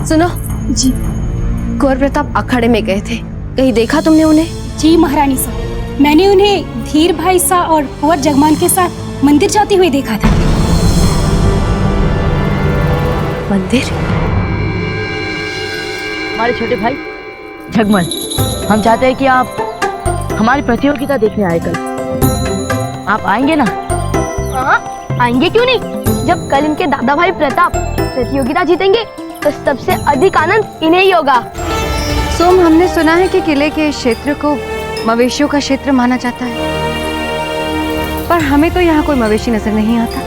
सुनो जी। कुंवर प्रताप अखाड़े में गए थे, कहीं देखा तुमने उन्हें? जी महारानी साहब, मैंने उन्हें धीर भाई सा और कुंवर जगमान के साथ मंदिर जाते हुए देखा था। मंदिर? हमारे छोटे भाई जगमल, हम चाहते हैं कि आप हमारी प्रतियोगिता देखने आए कल। आप आएंगे ना? हाँ, आएंगे क्यों नहीं। जब कल इनके दादा भाई प्रताप प्रतियोगिता जीतेंगे तो सबसे अधिक आनंद इन्हें ही होगा। सोम, हमने सुना है कि किले के क्षेत्र को मवेशियों का क्षेत्र माना जाता है, पर हमें तो यहाँ कोई मवेशी नजर नहीं आता।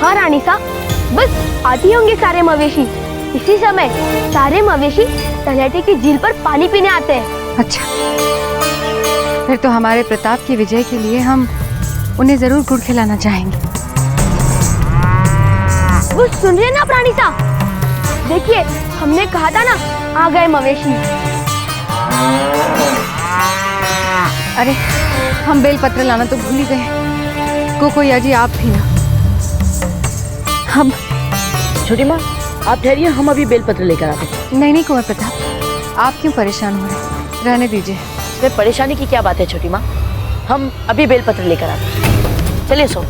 हाँ रानी साहब, बस आते ही होंगे सारे मवेशी। इसी समय सारे मवेशी तलहटी की झील पर पानी पीने आते हैं। अच्छा, फिर तो हमारे प्रताप की विजय के लिए हम उन्हें जरूर गुड़ खिलाना चाहेंगे। वो सुन रहे ना प्राणी साहब, देखिए हमने कहा था ना, आ गए मवेशी। अरे हम बेलपत्र लाना तो भूल ही गए। कोकोया जी आप भी ना। हम छोटी माँ आप ठहरिए, हम अभी बेलपत्र लेकर आते हैं। नहीं कुंवर प्रताप, आप क्यों परेशान हो रहे? रहने दीजिए। इसमें परेशानी की क्या बात है छोटी माँ, हम अभी बेलपत्र लेकर आते हैं। चलिए सो।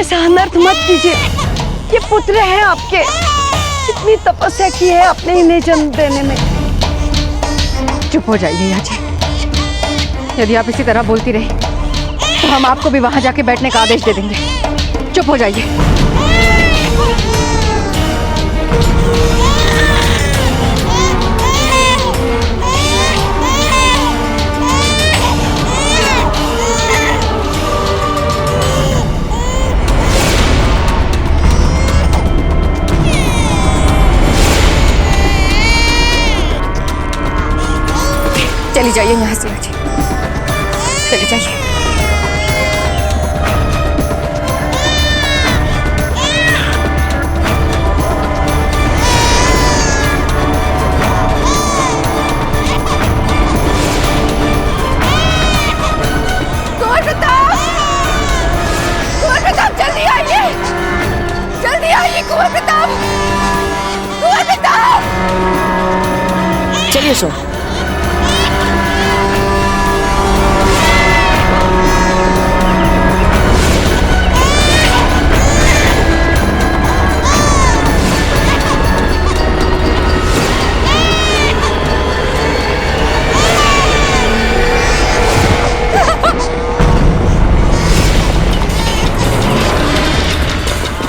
ऐसा अनर्थ मत कीजिए, ये पुत्र हैं आपके, इतनी तपस्या की है आपने इन्हें जन्म देने में। चुप हो जाइए याची, यदि आप इसी तरह बोलती रही तो हम आपको भी वहां जाके बैठने का आदेश दे देंगे। चुप हो जाइए। चली जाइए यहाँ से याची, चली जाइए। कुंवर प्रताप, कुंवर प्रताप जल्दी आइए, जल्दी आइए कुंवर प्रताप, कुंवर प्रताप। चलिए सो।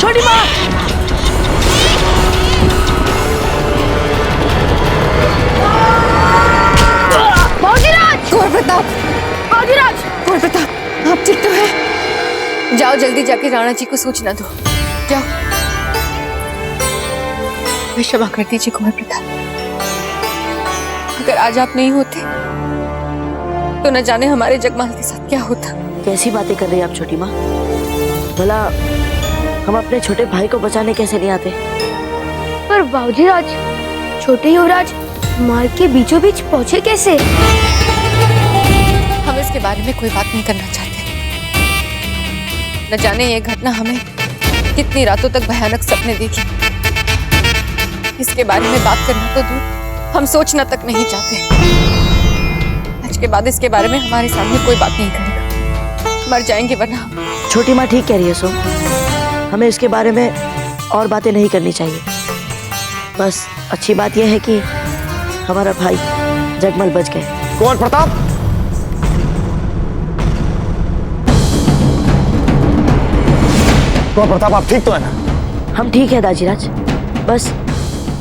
छोटी माँ, कुंवर प्रताप, कुंवर प्रताप, आप ठीक तो हैं? जाओ जल्दी जाके राणा जी को सूचना दो। जाओ। क्षमा कर दीजिए कुंवर प्रताप, अगर आज आप नहीं होते तो न जाने हमारे जगमाल के साथ क्या होता। कैसी बातें कर रही हैं आप छोटी माँ? भला हम अपने छोटे भाई को बचाने कैसे नहीं आते? पर बाबूजीराज, छोटे युवराज मार्ग के बीचों बीच पहुंचे कैसे? हम इसके बारे में कोई बात नहीं करना चाहते। न जाने ये घटना हमें कितनी रातों तक भयानक सपने देगी। इसके बारे में बात करना तो दूर, हम सोचना तक नहीं चाहते। आज के बाद इसके बारे में हमारे सामने कोई बात नहीं करेगा, मर जाएंगे वरना। छोटी माँ ठीक कह रही है सो, हमें इसके बारे में और बातें नहीं करनी चाहिए। बस अच्छी बात यह है कि हमारा भाई जगमल बच गए। कुंवर प्रताप, कुंवर प्रताप आप ठीक तो है ना? हम ठीक है दाजीराज, बस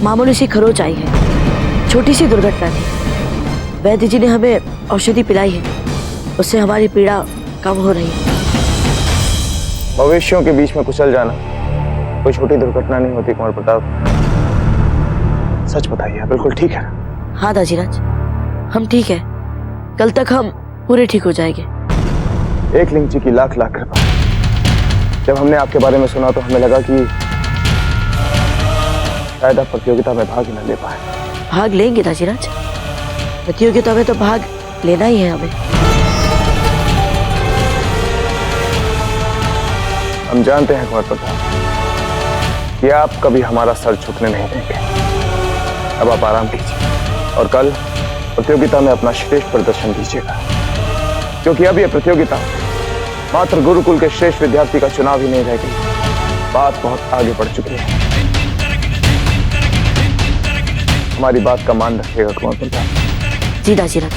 मामूली सी खरोच आई है, छोटी सी दुर्घटना थी। वैद्य जी ने हमें औषधि पिलाई है, उससे हमारी पीड़ा कम हो रही है। मवेशियों के बीच में कुचल जाना कोई छोटी दुर्घटना नहीं होती कुंवर प्रताप। सच बताइए, बिल्कुल ठीक है? हाँ दाजीराज, हम ठीक है। कल तक हम पूरे ठीक हो जाएंगे। एकलिंग जी की लाख लाख कृपा। जब हमने आपके बारे में सुना तो हमें लगा कि शायद आप प्रतियोगिता में भाग ही न ले पाए। भाग लेंगे दाजीराज, प्रतियोगिता में तो भाग लेना ही है हमें। हम जानते हैं कुंवर प्रताप कि आप कभी हमारा सर झुकने नहीं देंगे। अब आप आराम कीजिए और कल प्रतियोगिता में अपना श्रेष्ठ प्रदर्शन दीजिएगा, क्योंकि अब यह प्रतियोगिता मात्र गुरुकुल के श्रेष्ठ विद्यार्थी का चुनाव ही नहीं रह गई, बात बहुत आगे बढ़ चुकी है। हमारी बात का मान रखिएगा कुंवर प्रताप। जी दाजीराज,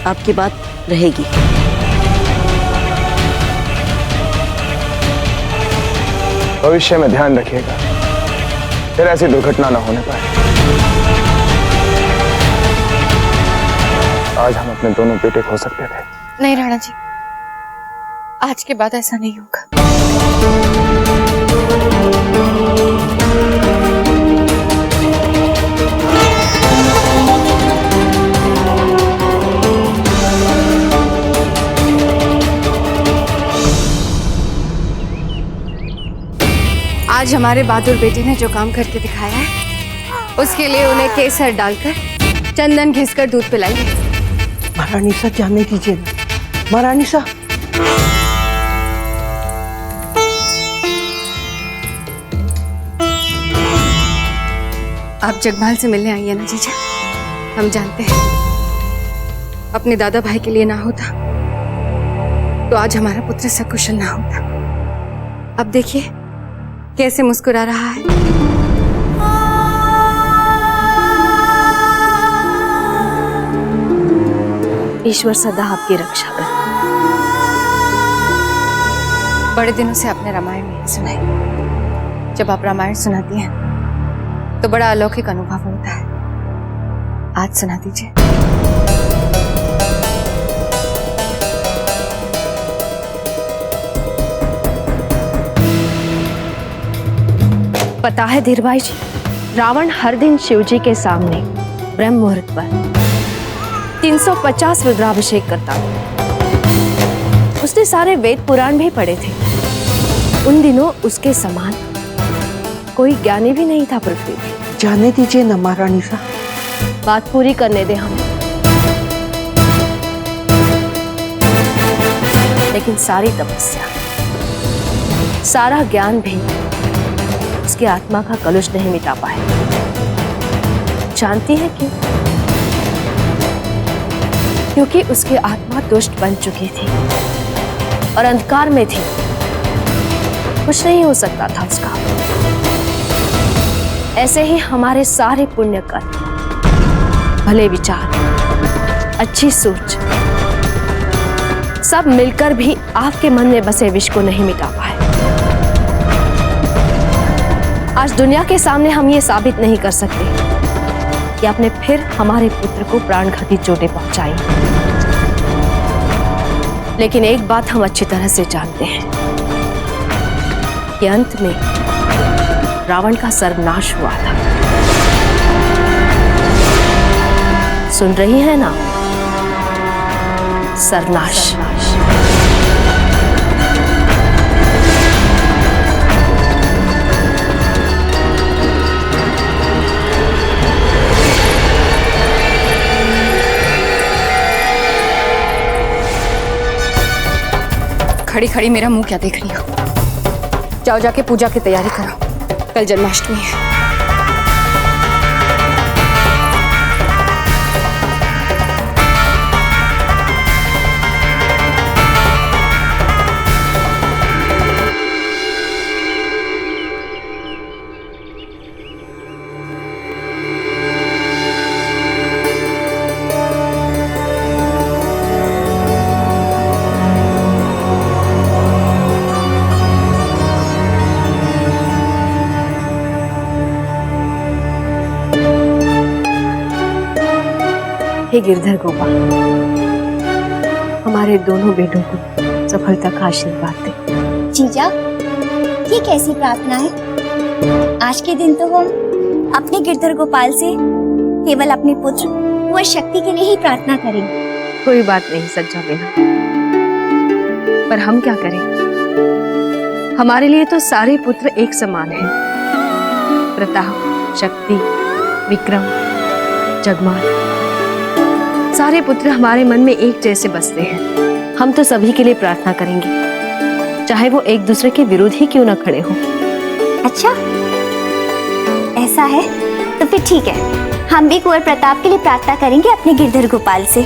आपकी बात रहेगी। भविष्य में ध्यान रखिएगा, फिर ऐसी दुर्घटना न होने पाए। आज हम अपने दोनों बेटे खो सकते थे। नहीं राणा जी, आज के बाद ऐसा नहीं होगा। आज हमारे बहादुर बेटे ने जो काम करके दिखाया है, उसके लिए उन्हें केसर डालकर चंदन घिसकर दूध पिलाइए। महारानी सा जाने दीजिए ना, महारानी सा। आप जगमाल से मिलने आई है ना जीजा? हम जानते हैं अपने दादा भाई के लिए ना होता तो आज हमारा पुत्र सकुशल ना होता। अब देखिए कैसे मुस्कुरा रहा है। ईश्वर सदा आपकी रक्षा करे। बड़े दिनों से आपने रामायण नहीं सुनाई। जब आप रामायण सुनाती हैं तो बड़ा अलौकिक अनुभव होता है। आज सुना दीजिए। पता है धीर भाई जी, रावण हर दिन शिव जी के सामने ब्रह्म मुहूर्त पर 350 रुद्राभिषेक करता था। उसने सारे वेद पुराण भी पढ़े थे। उन दिनों उसके समान कोई ज्ञानी भी नहीं था पृथ्वी पे। जाने दीजिए ना महारानी सा। बात पूरी करने दे हमें। लेकिन सारी तपस्या, सारा ज्ञान भी उसकी आत्मा का कलुष नहीं मिटा पाए। जानती है क्यों? क्योंकि उसकी आत्मा दुष्ट बन चुकी थी और अंधकार में थी। कुछ नहीं हो सकता था उसका। ऐसे ही हमारे सारे पुण्य कर्म, भले विचार, अच्छी सोच, सब मिलकर भी आपके मन में बसे विष को नहीं मिटा पाए। आज दुनिया के सामने हम ये साबित नहीं कर सकते कि आपने फिर हमारे पुत्र को प्राणघाती चोटें पहुंचाई। लेकिन एक बात हम अच्छी तरह से जानते हैं कि अंत में रावण का सर्वनाश हुआ था। सुन रही है ना? सर्वनाश। खड़ी खड़ी मेरा मुंह क्या देख रही हो? जाओ जाके पूजा की तैयारी करो, कल जन्माष्टमी है। हे गिरधर गोपाल, हमारे दोनों बेटों को सफलता का आशीर्वाद दे। जीजा, ये कैसी प्रार्थना है? आज के दिन तो हम अपने गिरधर गोपाल से केवल अपने पुत्र व शक्ति के लिए ही प्रार्थना करेंगे। कोई बात नहीं सज्जा बिना, पर हम क्या करें? हमारे लिए तो सारे पुत्र एक समान हैं। प्रताप, शक्ति, विक्रम, जगमान, सारे पुत्र हमारे मन में एक जैसे बसते हैं। हम तो सभी के लिए प्रार्थना करेंगे, चाहे वो एक दूसरे के विरुद्ध ही क्यों न खड़े हो। अच्छा, ऐसा है तो फिर ठीक है, हम भी कुंवर प्रताप के लिए प्रार्थना करेंगे अपने गिरधर गोपाल से।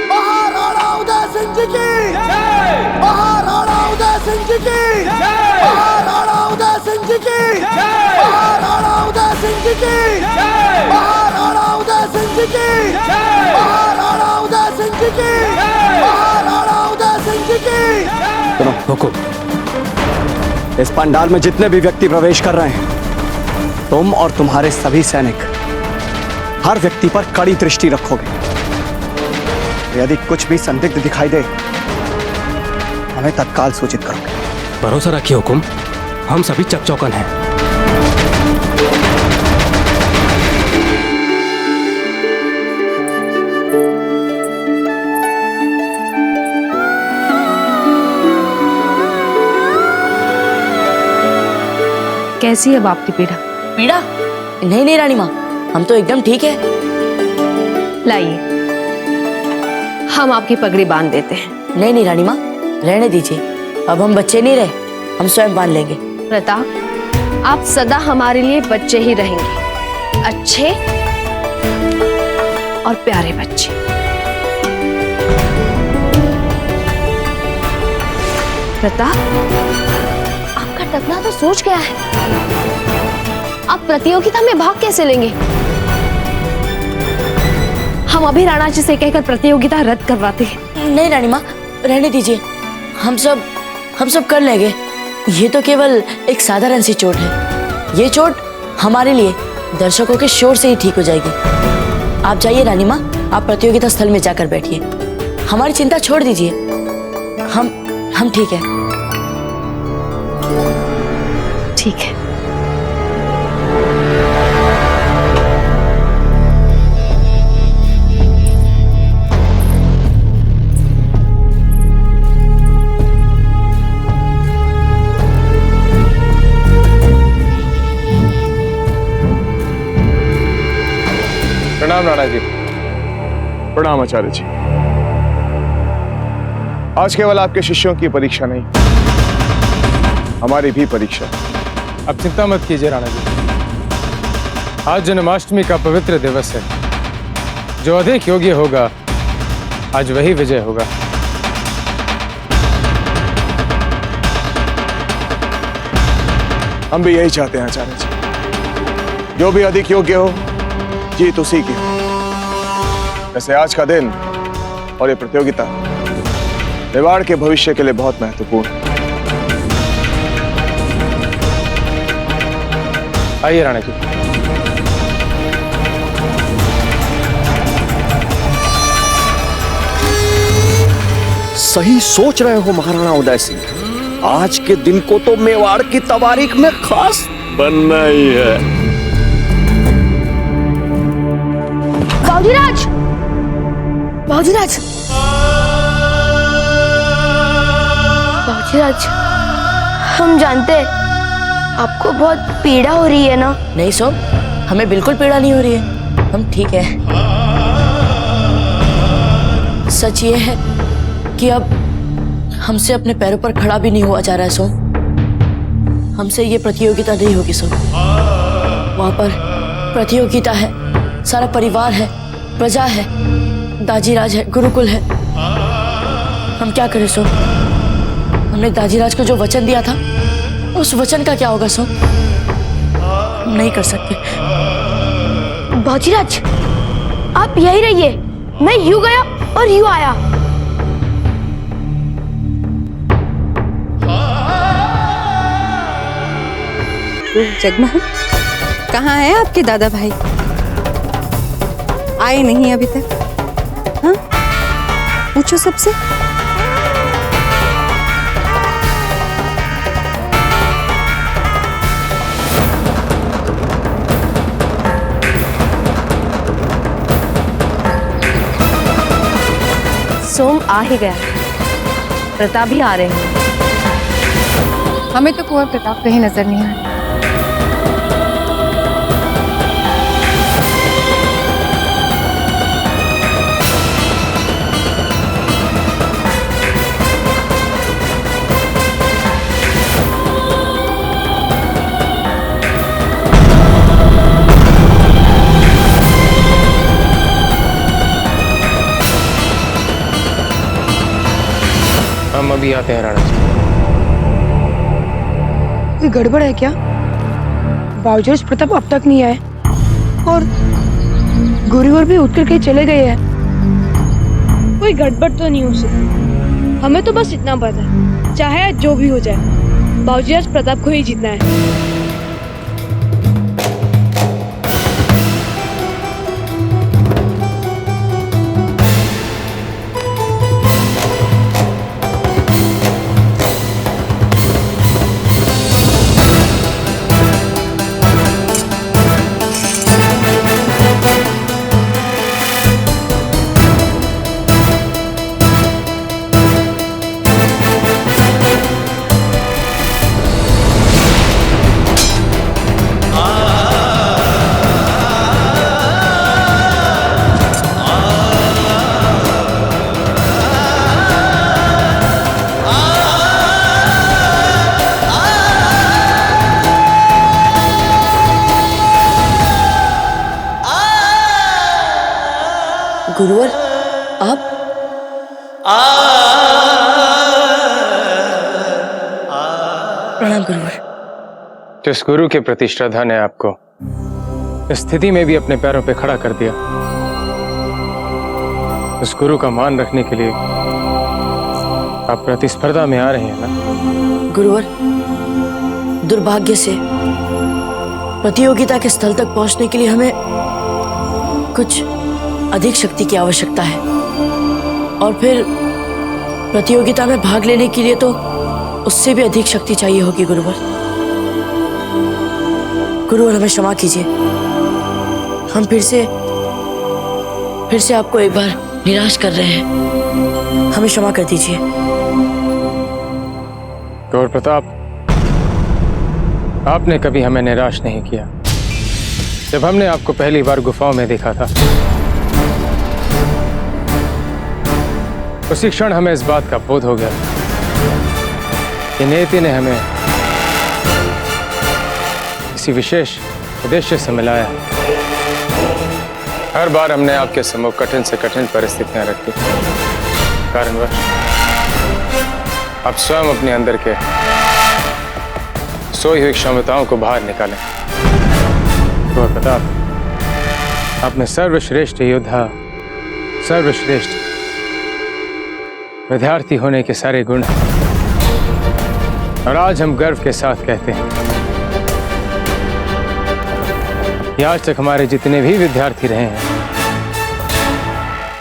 महाराणा उदय सिंह जी की जय! महाराणा उदय सिंह जी की जय! महाराणा उदय सिंह जी की जय! महाराणा उदय सिंह जी की जय! महाराणा उदय सिंह जी की जय! महाराणा उदय सिंह जी की जय! महाराणा उदय सिंह जी की जय! सुनो हुकुम, इस पंडाल में जितने भी व्यक्ति प्रवेश कर रहे हैं, तुम और तुम्हारे सभी सैनिक हर व्यक्ति पर कड़ी दृष्टि रखोगे। यदि कुछ भी संदिग्ध दिखाई दे, हमें तत्काल सूचित करोगे। भरोसा रखिए हुकुम, हम सभी चकचौकन हैं। कैसी है अब आपकी पीड़ा? पीड़ा? नहीं नहीं रानी माँ, हम तो एकदम ठीक है। लाइए, हम आपकी पगड़ी बांध देते हैं। नहीं नहीं रानी माँ, रहने दीजिए, अब हम बच्चे नहीं रहे, हम स्वयं बांध लेंगे। प्रताप, आप सदा हमारे लिए बच्चे ही रहेंगे, अच्छे और प्यारे बच्चे। प्रताप, आपका टकला तो सोच गया है, आप प्रतियोगिता में भाग कैसे लेंगे? हम अभी राणा जी से कहकर प्रतियोगिता रद्द करवाते हैं। नहीं रानी माँ, रहने दीजिए, हम सब कर लेंगे। ये तो केवल एक साधारण सी चोट है, ये चोट हमारे लिए दर्शकों के शोर से ही ठीक हो जाएगी। आप जाइए रानी माँ, आप प्रतियोगिता स्थल में जाकर बैठिए, हमारी चिंता छोड़ दीजिए, हम ठीक है। ठीक है। प्रणाम राणा जी। प्रणाम आचार्य जी। आज केवल आपके शिष्यों की परीक्षा नहीं, हमारी भी परीक्षा। अब चिंता मत कीजिए राणा जी, आज जन्माष्टमी का पवित्र दिवस है, जो अधिक योग्य होगा आज वही विजय होगा। हम भी यही चाहते हैं आचार्य जी, जो भी अधिक योग्य हो जीत उसी की हो। वैसे आज का दिन और ये प्रतियोगिता मेवाड़ के भविष्य के लिए बहुत महत्वपूर्ण है। आइए राणा जी। सही सोच रहे हो महाराणा उदय सिंह, आज के दिन को तो मेवाड़ की तवारीख में खास बनना ही है। बाबूजीराज, बाबूजीराज, बाबूजीराज, हम जानते हैं आपको बहुत पीड़ा हो रही है ना? नहीं सोम, हमें बिल्कुल पीड़ा नहीं हो रही है, हम ठीक है। सच ये है कि अब हमसे अपने पैरों पर खड़ा भी नहीं हुआ जा रहा है सोम। हमसे ये प्रतियोगिता नहीं होगी सोम। वहां पर प्रतियोगिता है, सारा परिवार है, प्रजा है, दाजीराज है, गुरुकुल है। हम क्या करें सोम? हमने दाजीराज को जो वचन दिया था, उस वचन का क्या होगा सोम? हम नहीं कर सकते। बाबूजीराज, आप यही रहिए, मैं यूं गया और यूं आया। जगमान, कहाँ है आपके दादा भाई? आए नहीं अभी तक? हाँ, पूछो सबसे। सोम आ ही गया है, प्रताप भी आ रहे हैं। हमें तो कुंवर प्रताप कहीं नजर नहीं आया। हम अभी आते हैं राणा जी। कोई गड़बड़ है क्या? बावजूद प्रताप अब तक नहीं आए और गुरुवर भी उठ करके चले गए हैं। कोई गड़बड़ तो नहीं हो सकती। हमें तो बस इतना पता है, चाहे जो भी हो जाए बावजूद प्रताप को ही जीतना है। गुरुवर, आप? प्रणाम गुरुवर। जिस गुरु के प्रति श्रद्धा ने आपको इस स्थिति में भी अपने पैरों पे खड़ा कर दिया, उस गुरु का मान रखने के लिए आप प्रतिस्पर्धा में आ रहे हैं ना? गुरुवर, दुर्भाग्य से प्रतियोगिता के स्थल तक पहुंचने के लिए हमें कुछ अधिक शक्ति की आवश्यकता है, और फिर प्रतियोगिता में भाग लेने के लिए तो उससे भी अधिक शक्ति चाहिए होगी गुरुवर। गुरुवर, हमें क्षमा कीजिए, हम फिर से आपको एक बार निराश कर रहे हैं, हमें क्षमा कर दीजिए। गौर प्रताप, आपने कभी हमें निराश नहीं किया। जब हमने आपको पहली बार गुफाओं में देखा था, उसी क्षण हमें इस बात का बोध हो गया कि नियति ने हमें किसी विशेष उद्देश्य से मिलाया। हर बार हमने आपके सम्मुख कठिन से कठिन परिस्थितियां रखी, कारणवश आप स्वयं अपने अंदर के सोई हुई क्षमताओं को बाहर निकालें। तो प्रताप, आपने सर्वश्रेष्ठ योद्धा, सर्वश्रेष्ठ विद्यार्थी होने के सारे गुण, और आज हम गर्व के साथ कहते हैं कि आज तक हमारे जितने भी विद्यार्थी रहे हैं,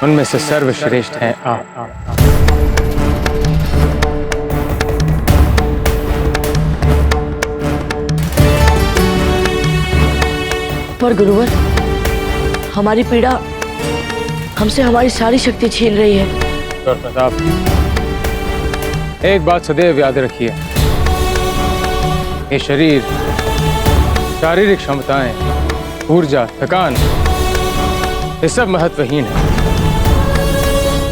उनमें से सर्वश्रेष्ठ हैं आप। पर गुरुवर, हमारी पीड़ा हमसे हमारी सारी शक्ति छीन रही है। गौर प्रताप, एक बात सदैव याद रखिए, ये शरीर, शारीरिक क्षमताएं, ऊर्जा, थकान, ये सब महत्वहीन है।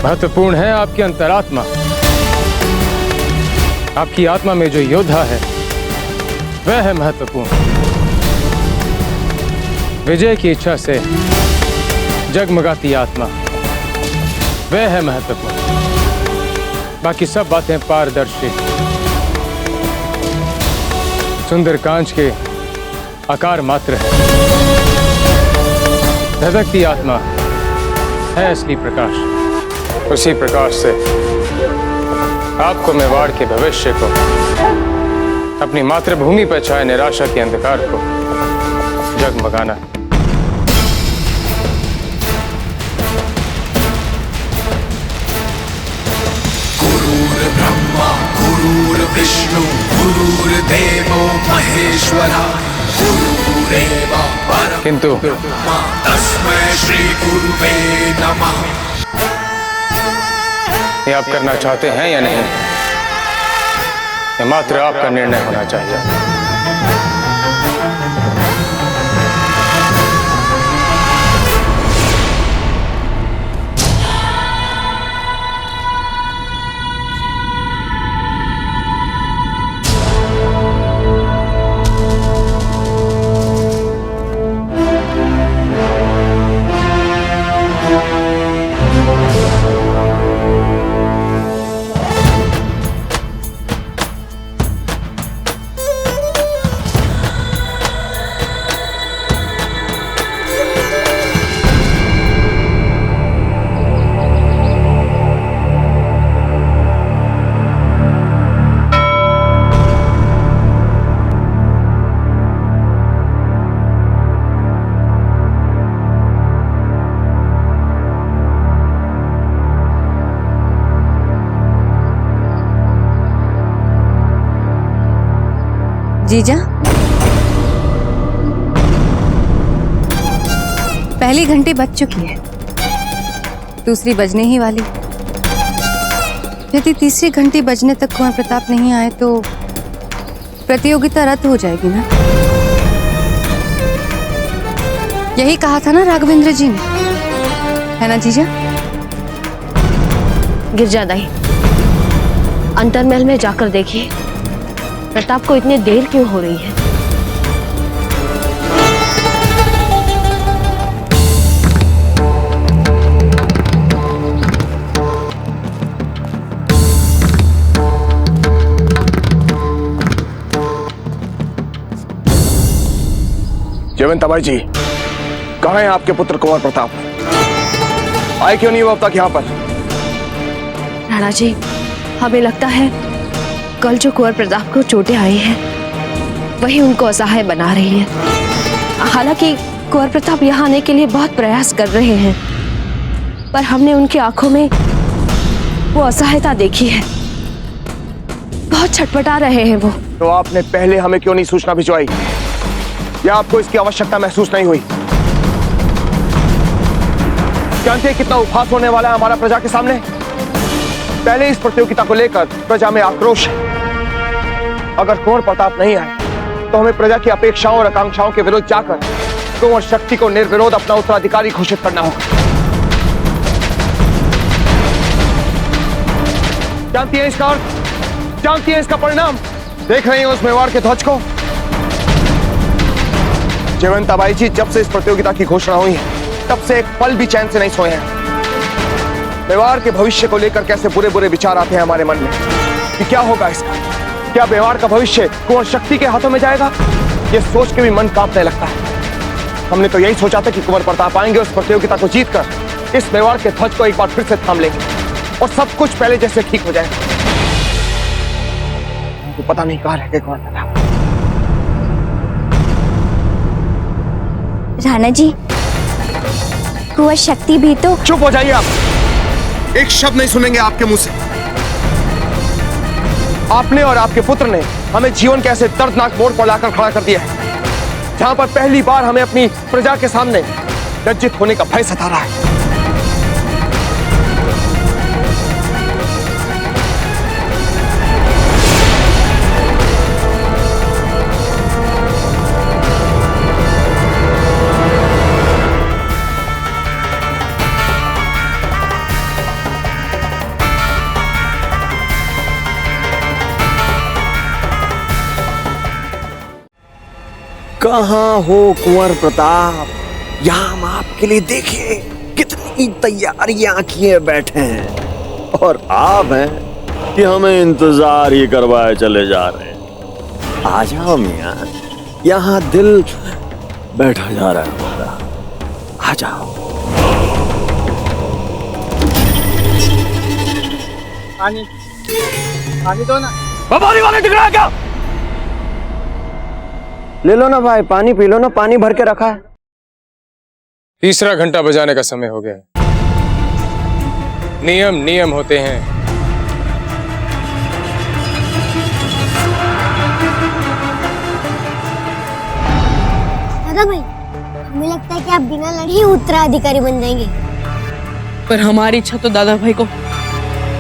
महत्वपूर्ण है आपकी अंतरात्मा। आपकी आत्मा में जो योद्धा है, वह है महत्वपूर्ण। विजय की इच्छा से जगमगाती आत्मा, वह है महत्वपूर्ण। बाकी सब बातें पारदर्शी, सुंदर कांच के आकार मात्र है। धधकती आत्मा है असली प्रकाश। उसी प्रकाश से आपको मेवाड़ के भविष्य को, अपनी मातृभूमि पर छाए निराशा के अंधकार को जगमगाना है। ब्रह्मा गुरुर्विष्णु गुरुर्देवो महेश्वरा गुरुरेव परम किंतु तस्मै श्री गुरुवे नमः। ये आप करना चाहते हैं या नहीं, ये मात्र आपका निर्णय होना चाहिए। जीजा, पहली घंटी बज चुकी है, दूसरी बजने ही वाली। यदि तीसरी घंटी बजने तक कुंवर प्रताप नहीं आए तो प्रतियोगिता रद्द हो जाएगी ना। यही कहा था ना राघवेंद्र जी ने, है ना जीजा? गिरजा दाई, अंतर्महल में जाकर देखिए प्रताप को इतनी देर क्यों हो रही है। जयवंताबाई जी, कहाँ हैं आपके पुत्र कुंवर प्रताप? आए क्यों नहीं वो अब तक यहाँ पर? राणा जी, हमें लगता है कल जो कुंवर प्रताप को चोटें आई हैं, वही उनको असहाय बना रही है। हालांकि कुंवर प्रताप यहाँ आने के लिए बहुत प्रयास कर रहे हैं, पर हमने उनकी आंखों में वो असहायता देखी है। बहुत छटपटा रहे हैं वो। तो आपने पहले हमें क्यों नहीं सूचना भिजवाई, या आपको इसकी आवश्यकता महसूस नहीं हुई? जानते हैं कितना उपहास होने वाला है हमारा प्रजा के सामने? पहले इस प्रतियोगिता को लेकर प्रजा में आक्रोश है। अगर कुंवर प्रताप नहीं आए तो हमें प्रजा की अपेक्षाओं और आकांक्षाओं के विरुद्ध जाकर कुंवर शक्ति को निर्विरोध अपना उत्तराधिकारी घोषित करना होगा। जानती है इसका अर्थ, जानती है इसका परिणाम? देख रही हैं उस मेवाड़ के ध्वज को? जयवंताबाई जी, जब से इस प्रतियोगिता की घोषणा हुई है तब से एक पल भी चैन से नहीं सोए हैं। मेवाड़ के भविष्य को लेकर कैसे बुरे बुरे विचार आते हैं हमारे मन में कि क्या होगा इसका, क्या मेवाड़ का भविष्य कुंवर शक्ति के हाथों में जाएगा? ये सोच के भी मन कांपने लगता है। हमने तो यही सोचा था कि कुंवर प्रताप आएंगे, उस प्रतियोगिता को जीतकर इस मेवाड़ के ध्वज को एक बार फिर से थाम लेंगे और सब कुछ पहले जैसे ठीक हो जाएगा। तो पता नहीं कहाँ रह गए कुंवर प्रताप। राणा जी, कुंवर शक्ति भी तो। चुप हो जाइए आप, एक शब्द नहीं सुनेंगे आपके मुंह से। आपने और आपके पुत्र ने हमें जीवन के ऐसे दर्दनाक मोड़ पर लाकर खड़ा कर दिया है, जहां पर पहली बार हमें अपनी प्रजा के सामने लज्जित होने का भय सता रहा है। कहाँ हो कुंवर प्रताप? यहाँ हम आपके लिए देखिए कितनी तैयारियां किए बैठे हैं, और आप हैं कि हमें इंतजार ही करवाए चले जा रहे हैं। आ जाओ मियां, यहाँ दिल बैठा जा रहा है हमारा। आ जाओ। पानी दो ना। पानी वाले दिख रहा है क्या? ले लो ना भाई, पानी पी लो ना, पानी भर के रखा है। तीसरा घंटा बजाने का समय हो गया है। नियम नियम होते हैं। दादा भाई, हमें लगता है कि आप बिना लड़े ही उत्तराधिकारी बन जाएंगे। पर हमारी इच्छा तो दादा भाई को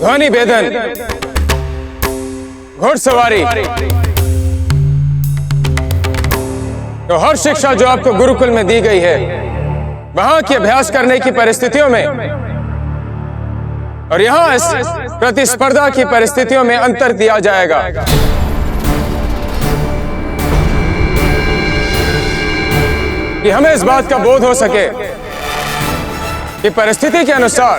ध्वनि भेदन, घुड़सवारी, तो हर शिक्षा जो आपको गुरुकुल में दी गई है वहां की अभ्यास करने की परिस्थितियों में और यहां इस प्रतिस्पर्धा की परिस्थितियों में अंतर दिया जाएगा। कि हमें इस बात का बोध हो सके कि परिस्थिति के अनुसार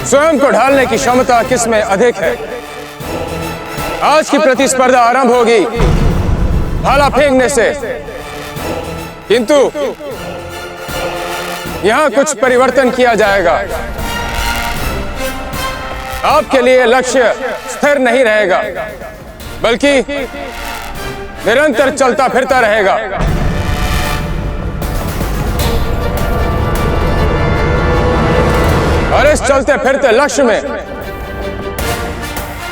स्वयं को ढालने की क्षमता किसमें अधिक है। आज की प्रतिस्पर्धा आरंभ होगी भाला फेंकने से, किंतु यहां कुछ परिवर्तन किया जाएगा। आपके लिए लक्ष्य स्थिर नहीं रहेगा बल्कि निरंतर चलता फिरता रहेगा। और इस चलते फिरते लक्ष्य में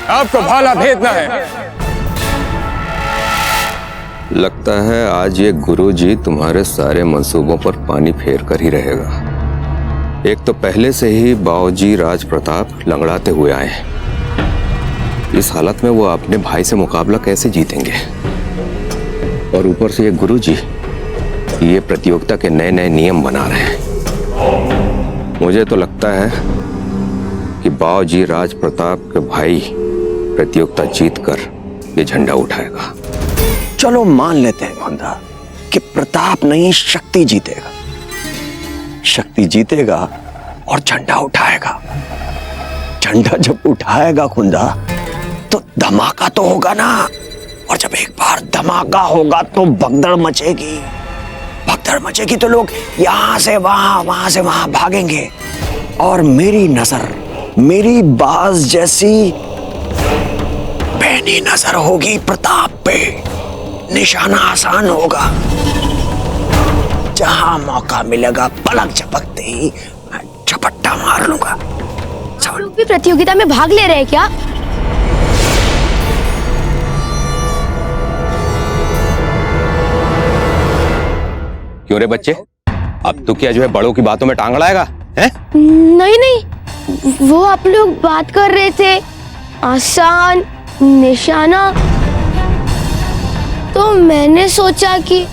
आपको भाला भेदना है। लगता है आज ये गुरुजी तुम्हारे सारे मंसूबों पर पानी फेर कर ही रहेगा। एक तो पहले से ही बाऊजी राज प्रताप लंगड़ाते हुए आए हैं। इस हालत में वो अपने भाई से मुकाबला कैसे जीतेंगे? और ऊपर से ये गुरुजी ये प्रतियोगिता के नए नए नियम बना रहे हैं। मुझे तो लगता है कि बाऊजी राज प्रताप के भाई प्रतियोगिता जीतकर ये झंडा उठाएगा। चलो मान लेते हैं खुंदा कि प्रताप नहीं शक्ति जीतेगा। शक्ति जीतेगा और झंडा उठाएगा। झंडा जब उठाएगा खुंदा तो धमाका तो होगा ना। और जब एक बार धमाका होगा तो भगदड़ मचेगी। भगदड़ मचेगी तो लोग यहां से वहां भागेंगे। और मेरी नजर, मेरी बाज जैसी पैनी नजर होगी प्रताप पे। निशाना आसान होगा। जहां मौका मिलेगा पलक झपकते ही मैं झपट्टा मार लूंगा। सब लोग भी प्रतियोगिता में भाग ले रहे हैं क्या? क्यों रे बच्चे, अब तो क्या जो है बड़ों की बातों में टांग अड़ाएगा है? नहीं, वो आप लोग बात कर रहे थे आसान निशाना, तो मैंने सोचा कि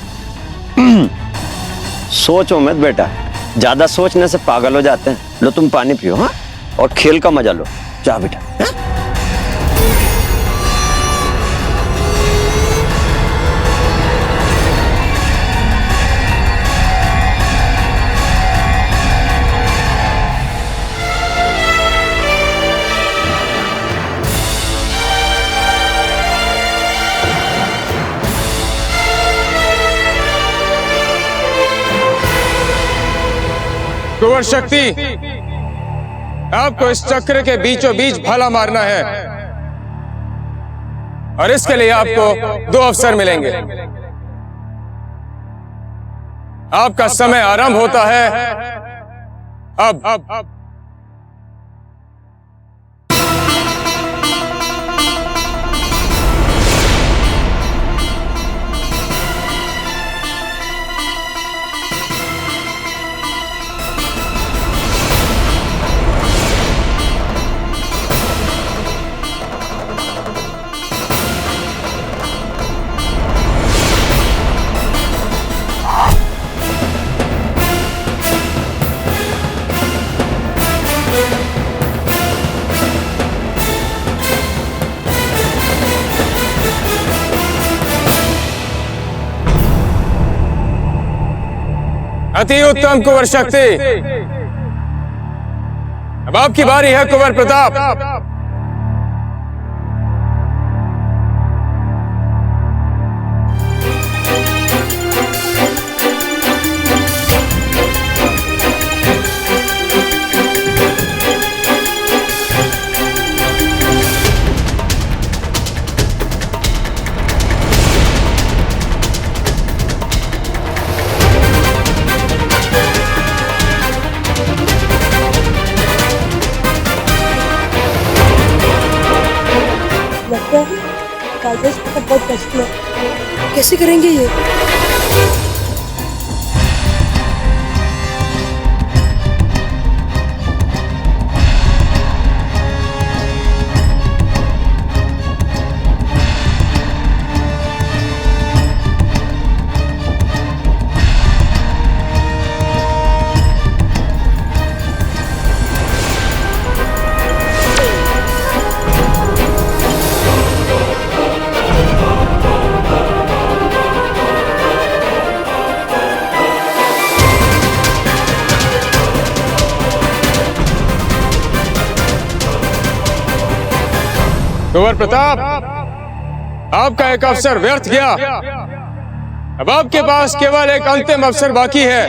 सोचो मत बेटा, ज्यादा सोचने से पागल हो जाते हैं। लो तुम पानी पियो हाँ, और खेल का मजा लो। जा बेटा हाँ? कुंवर शक्ति, आपको इस चक्र के बीचों बीच भाला मारना है और इसके लिए आपको 2 अवसर मिलेंगे। आपका समय आरंभ होता है अब। अति उत्तम कुंवर शक्ति, अब आपकी बारी है कुंवर प्रताप। बहुत कष्ट में कैसे करेंगे ये? कुंवर प्रताप, आपका एक अवसर व्यर्थ गया। अब आपके पास केवल एक अंतिम अवसर बाकी है।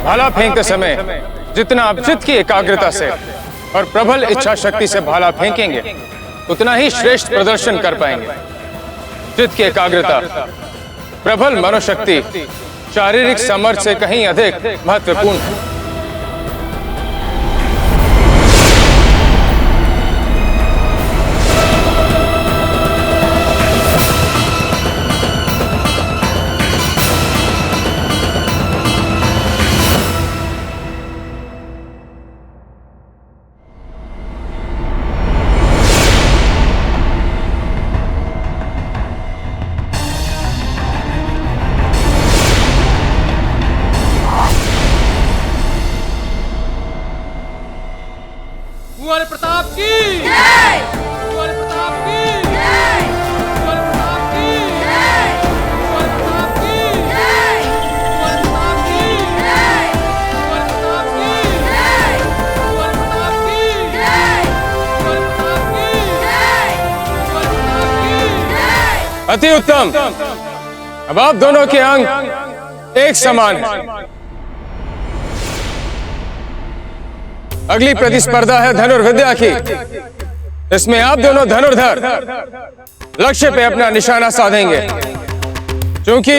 भाला फेंकते समय जितना आप चित्त की एकाग्रता से और प्रबल इच्छा शक्ति से भाला फेंकेंगे, उतना ही श्रेष्ठ प्रदर्शन कर पाएंगे। चित्त की एकाग्रता, प्रबल मनोशक्ति शारीरिक सामर्थ्य से कहीं अधिक महत्वपूर्ण है। कुंवर प्रताप की जय, कुंवर प्रताप की जय, कुंवर प्रताप की जय, कुंवर प्रताप की जय, कुंवर प्रताप की जय, कुंवर प्रताप की जय, कुंवर प्रताप की जय, कुंवर प्रताप की जय, कुंवर प्रताप की जय। अति उत्तम। अब आप दोनों के अंग एक समान हैं। अगली प्रतिस्पर्धा है धनुर्विद्या की। इसमें आप दोनों धनुर्धर लक्ष्य पे अपना निशाना साधेंगे। क्योंकि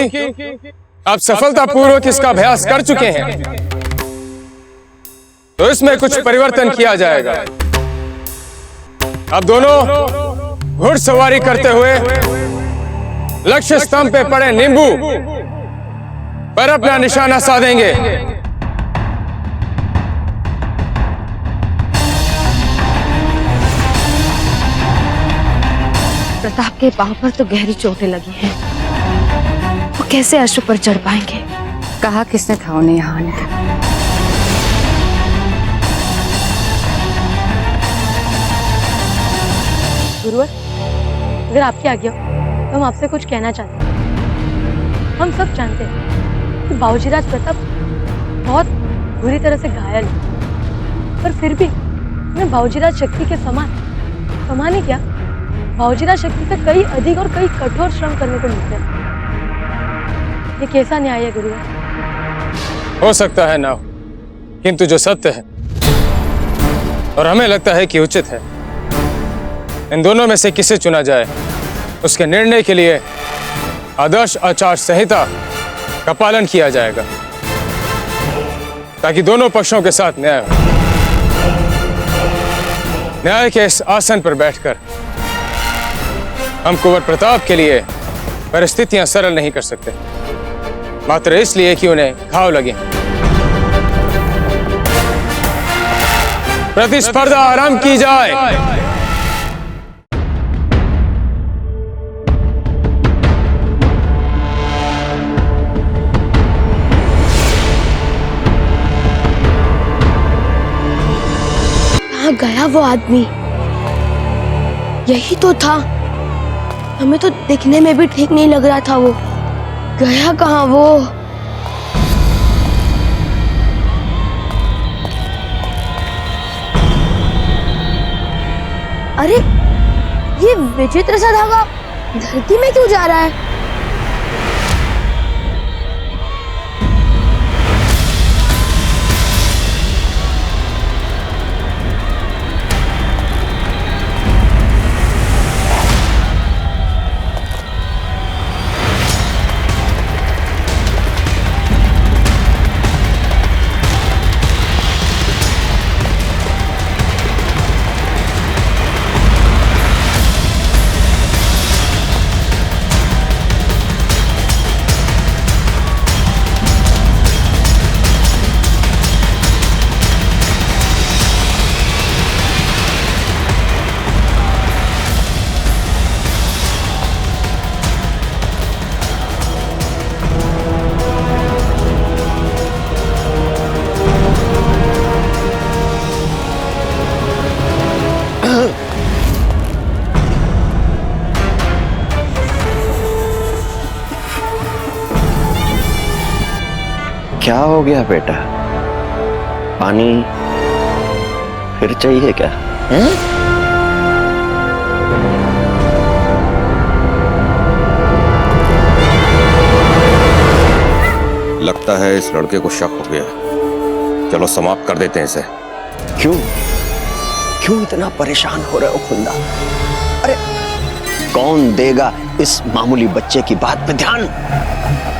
आप सफलतापूर्वक इसका अभ्यास कर चुके हैं, तो इसमें कुछ परिवर्तन किया जाएगा। आप दोनों घुड़सवारी करते हुए लक्ष्य स्तंभ पे पड़े नींबू पर अपना निशाना साधेंगे। प्रताप के पांव पर तो गहरी चोटें लगी हैं। वो कैसे अश्व पर चढ़ पाएंगे? कहा किसने था उन्हें यहाँ आने का? गुरुवर, अगर आपकी आज्ञा हो तो हम आपसे कुछ कहना चाहते हैं। हम सब जानते हैं कि बाबूजीराज प्रताप बहुत बुरी तरह से घायल है, पर फिर भी हमें बाबूजीराज शक्ति के समान ही क्या, बाबूजीराज शक्ति से कई अधिक और कई कठोर श्रम करने को मिलते हैं। ये कैसा न्याय है गुरुवर? हो सकता है ना हो, किंतु जो सत्य है और हमें लगता है कि उचित है, इन दोनों में से किसे चुना जाए, उसके निर्णय के लिए आदर्श आचार संहिता का पालन किया जाएगा, ताकि दोनों पक्षों के साथ न्याय हो। न्याय के इस आसन पर बैठकर हम कुंवर प्रताप के लिए परिस्थितियां सरल नहीं कर सकते, मात्र इसलिए कि उन्हें घाव लगे। प्रतिस्पर्धा आरंभ की जाए। कहाँ गया वो आदमी? यही तो था। हमें तो दिखने में भी ठीक नहीं लग रहा था। वो गया कहाँ वो? अरे ये विचित्र सा धागा धरती में क्यों जा रहा है? क्या हो गया बेटा? पानी फिर चाहिए क्या? हैं? लगता है इस लड़के को शक हो गया। चलो समाप्त कर देते हैं इसे। क्यों क्यों इतना परेशान हो रहे हो खुंदा? अरे कौन देगा इस मामूली बच्चे की बात पे ध्यान?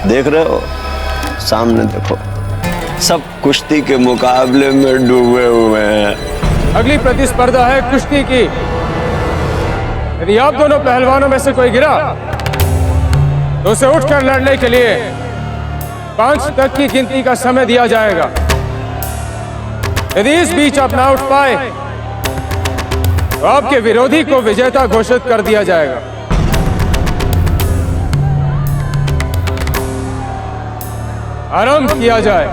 देख रहे हो सामने, देखो सब कुश्ती के मुकाबले में डूबे हुए हैं। अगली प्रतिस्पर्धा है कुश्ती की। यदि आप दोनों पहलवानों में से कोई गिरा तो उसे उठकर लड़ने के लिए 5 तक की गिनती का समय दिया जाएगा। यदि इस बीच आप ना उठ पाए तो आपके विरोधी को विजेता घोषित कर दिया जाएगा। आरंभ किया जाए।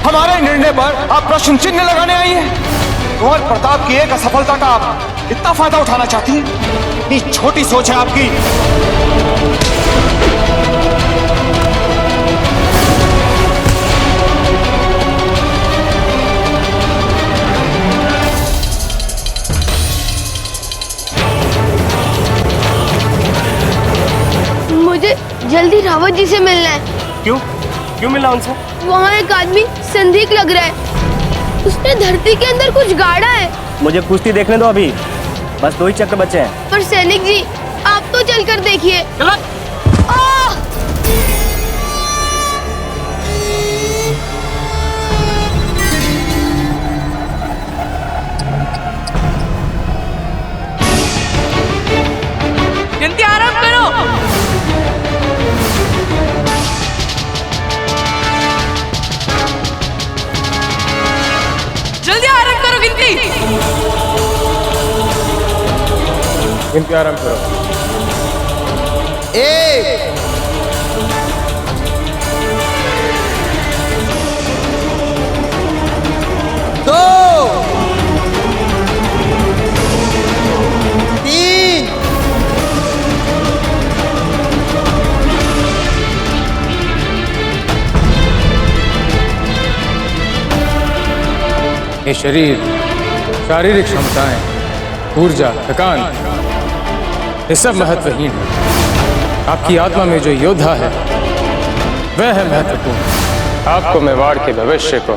हमारे निर्णय पर आप प्रश्न चिन्ह लगाने आई हैं? कुंवर प्रताप की एक असफलता का आप इतना फायदा उठाना चाहती हैं? इतनी छोटी सोच है आपकी। मुझे जल्दी रावत जी से मिलना है। क्यों क्यों मिलना उनसे? वहाँ एक आदमी संदिग्ध लग रहा है। उसने धरती के अंदर कुछ गाड़ा है। मुझे कुश्ती देखने दो, अभी बस 2 ही चक्कर बचे हैं। पर सैनिक जी आप तो चलकर देखिए। गिनती आरंभ करो। जल्दी आरंभ करो गिनती। गिनती आरंभ करो। 1 2 3 ये शरीर, शारीरिक क्षमताएं, ऊर्जा, थकान, ये सब महत्वहीन है। आपकी आत्मा में जो योद्धा है वह है महत्वपूर्ण। आपको मेवाड़ के भविष्य को,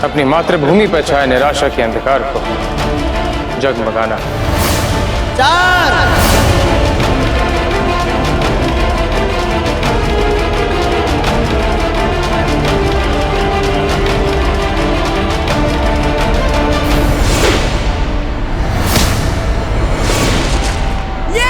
अपनी मातृभूमि पर छाए निराशा के अंधकार को जगमगाना। 4 1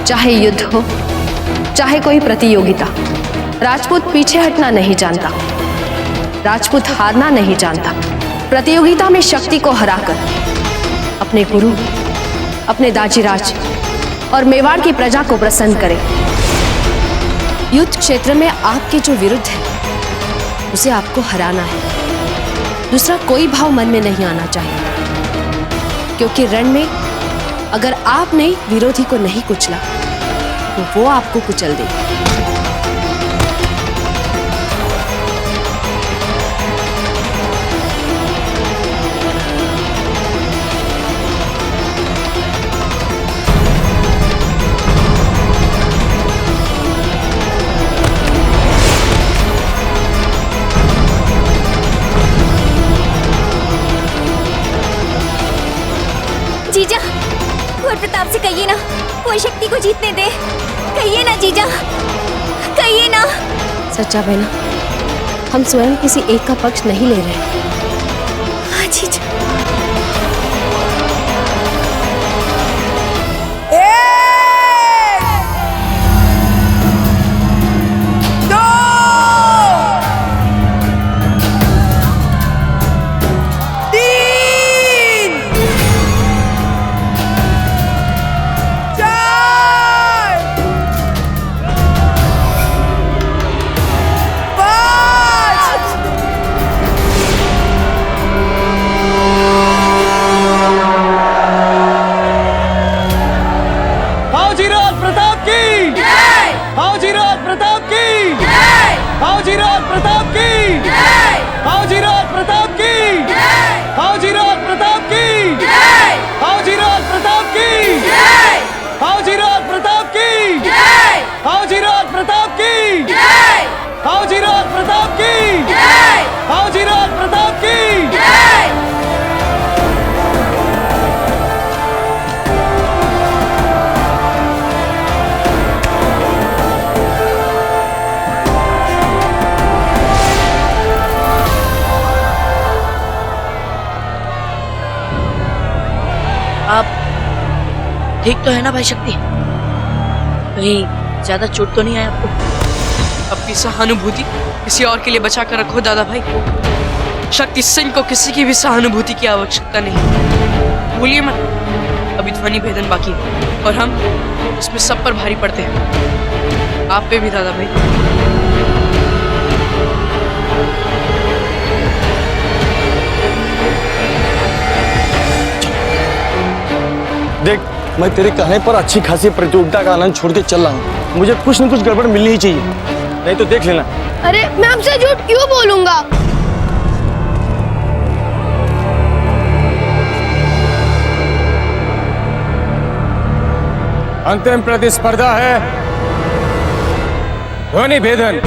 चाहे युद्ध हो, चाहे कोई प्रतियोगिता, राजपूत पीछे हटना नहीं जानता, राजपूत हारना नहीं जानता। प्रतियोगिता में शक्ति को हराकर अपने गुरु, अपने दाजीराज और मेवाड़ की प्रजा को प्रसन्न करे। युद्ध क्षेत्र में आपके जो विरुद्ध है उसे आपको हराना है। दूसरा कोई भाव मन में नहीं आना चाहिए, क्योंकि रण में अगर आपने विरोधी को नहीं कुचला तो वो आपको कुचल देगा। जीजा, कुंवर प्रताप से कहिए ना कोई शक्ति को जीतने दे। कहिए ना जीजा, कहिए ना। सच्चा बहना, हम स्वयं किसी एक का पक्ष नहीं ले रहे। हाँ जीजा। ठीक तो है ना भाई शक्ति? कहीं ज्यादा चोट तो नहीं आया आपको? अपनी सहानुभूति किसी और के लिए बचा कर रखो दादा भाई। शक्ति सिंह को किसी की भी सहानुभूति की आवश्यकता नहीं। भूलिए मत, अभी ध्वनि भेदन बाकी है और हम इसमें सब पर भारी पड़ते हैं, आप पे भी दादा भाई। देख, मैं तेरे कहने पर अच्छी खासी प्रतियोगिता का आनंद छोड़ के चल रहा हूँ। मुझे कुछ न कुछ गड़बड़ मिलनी ही चाहिए, नहीं तो देख लेना। अरे मैं आपसे झूठ क्यों बोलूंगा? अंतिम प्रतिस्पर्धा है ध्वनि भेदन।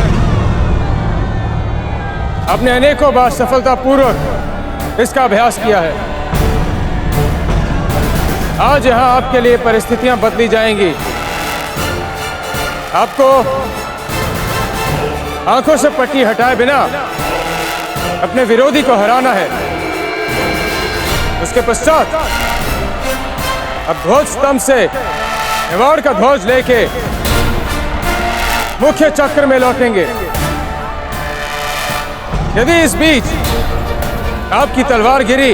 आपने अनेकों बार सफलतापूर्वक इसका अभ्यास किया है। आज यहां आपके लिए परिस्थितियां बदली जाएंगी। आपको आंखों से पट्टी हटाए बिना अपने विरोधी को हराना है। उसके पश्चात अब ध्वज स्तंभ से मेवाड़ का ध्वज लेके मुख्य चक्र में लौटेंगे। यदि इस बीच आपकी तलवार गिरी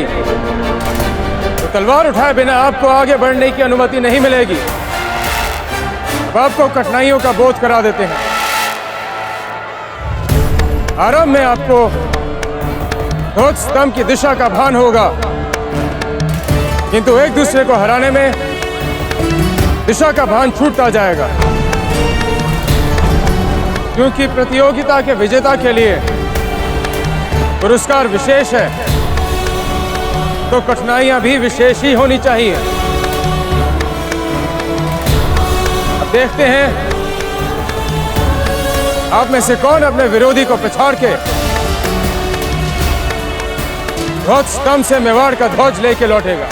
तो तलवार उठाए बिना आपको आगे बढ़ने की अनुमति नहीं मिलेगी। अब आपको कठिनाइयों का बोध करा देते हैं। आरंभ में आपको ध्वज स्तंभ की दिशा का भान होगा, किंतु एक दूसरे को हराने में दिशा का भान छूटता जाएगा, क्योंकि प्रतियोगिता के विजेता के लिए पुरस्कार विशेष है, तो कठिनाइयां भी विशेष ही होनी चाहिए। अब देखते हैं आप में से कौन अपने विरोधी को पछाड़ के ध्वज स्तंभ से मेवाड़ का ध्वज लेके लौटेगा।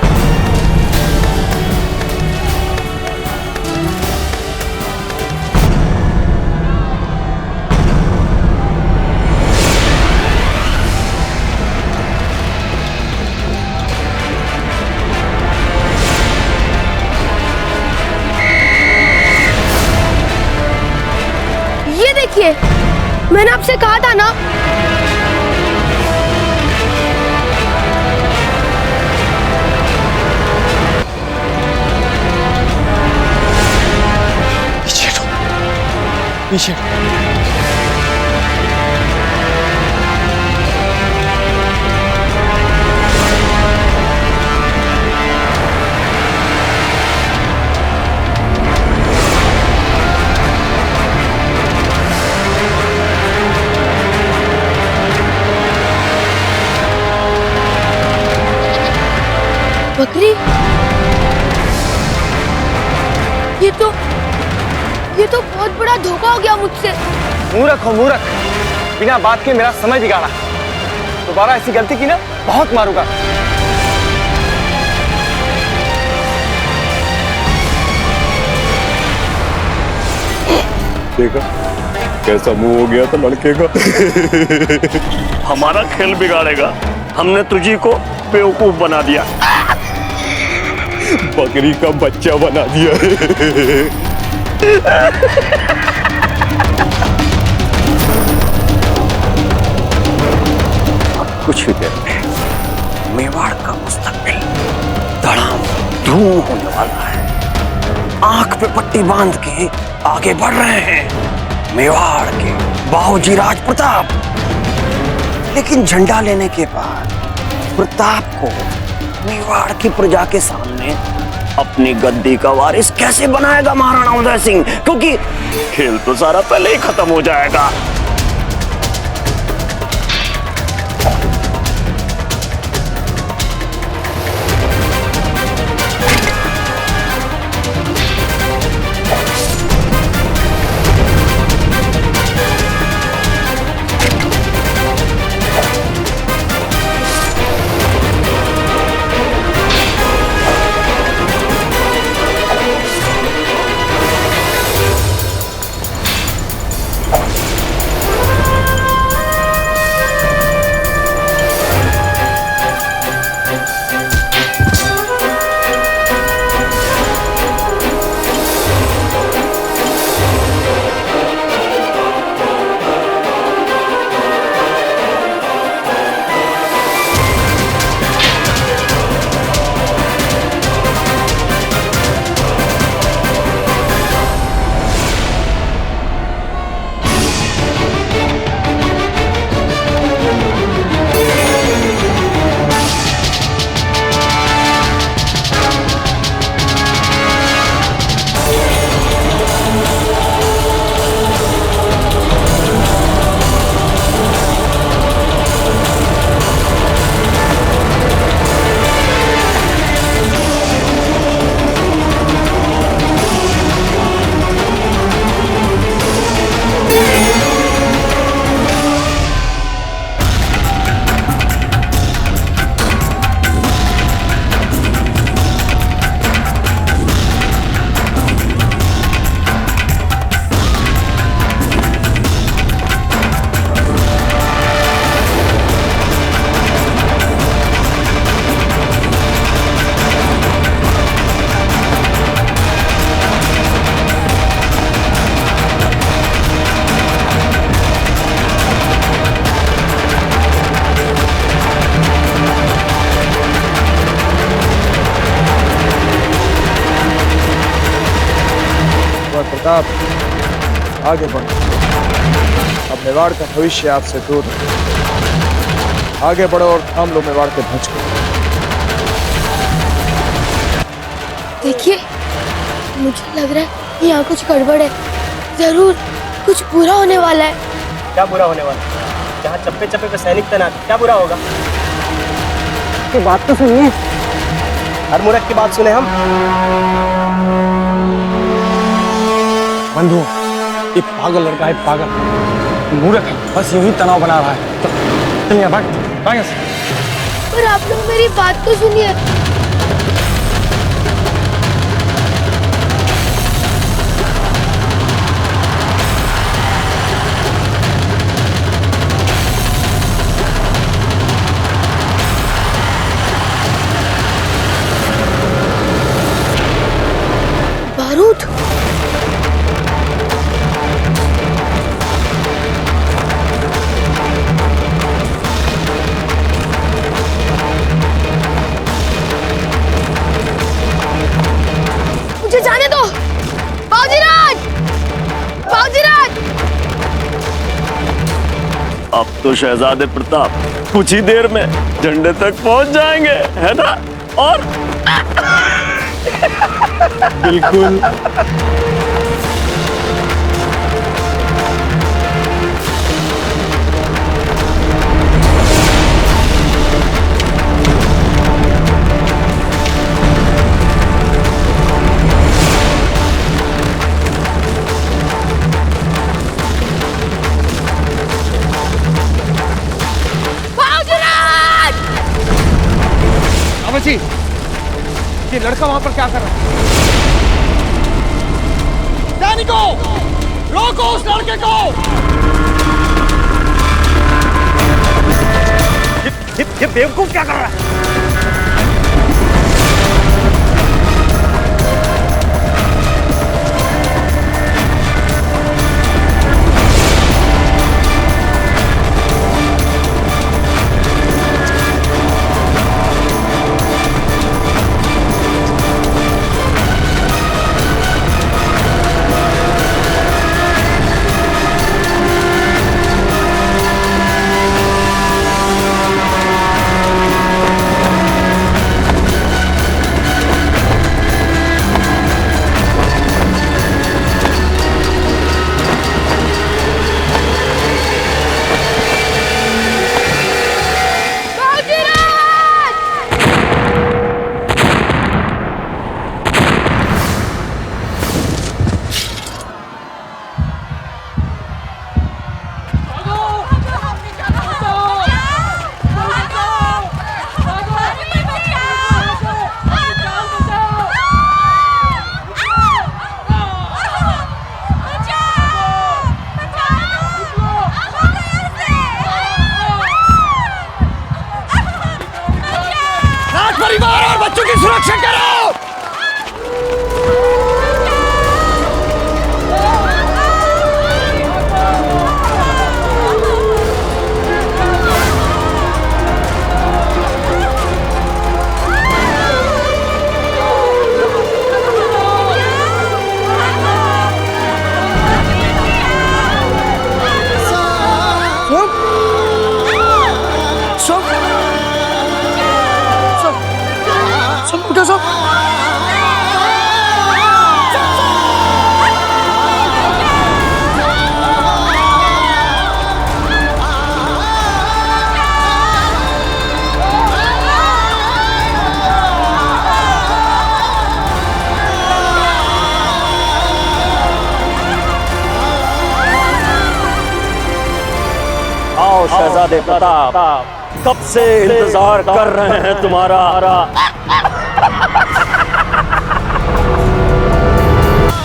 मैंने आपसे कहा था ना। पीछे बकरी, ये तो बहुत बड़ा धोखा हो गया मुझसे। मूर्ख हो मूर्ख, बिना बात के मेरा समय बिगाड़ा। दोबारा ऐसी गलती की ना बहुत मारूंगा। देखा कैसा मुंह हो गया था लड़के का। हमारा खेल बिगाड़ेगा, हमने तुझी को बेवकूफ बना दिया, बकरी का बच्चा बना दिया। कुछ ही देर में मेवाड़ का मुस्तकबिल धड़ाम धूम होने वाला है। आंख पे पट्टी बांध के आगे बढ़ रहे हैं मेवाड़ के बाबूजी राज प्रताप। लेकिन झंडा लेने के बाद प्रताप को मेवाड़ की प्रजा के सामने अपनी गद्दी का वारिस कैसे बनाएगा महाराणा उदय सिंह, क्योंकि खेल तो सारा पहले ही खत्म हो जाएगा। प्रताप आगे बढ़ो, अब मेवाड़ का भविष्य आपसे दूर है। आगे बढ़ो और थाम लो मेवाड़ के ध्वज को। देखिए, मुझे लग रहा है कि यहाँ कुछ गड़बड़ है। जरूर कुछ बुरा होने वाला है। क्या बुरा होने वाला है? जहाँ चप्पे चप्पे पे सैनिक तैनात, क्या बुरा होगा? की बात तो सुनिए। हर मूर्ख की बात सुने हम। बंधु, ये पागल लड़का है, पागल मूर्ख है, बस यूं ही तनाव बना रहा है। चलिए भाग भाग। पर आप लोग मेरी बात तो सुनिए। बारूद। तो शहजादे प्रताप कुछ ही देर में झंडे तक पहुंच जाएंगे, है ना? और बिल्कुल। जी, ये लड़का वहां पर क्या कर रहा है? सैनिकों, रोको उस लड़के को! ये बेवकूफ क्या कर रहा है? परिवार और बच्चों की सुरक्षा करो। आओ शहजादे प्रताप, कब से इंतजार कर रहे हैं तुम्हारा।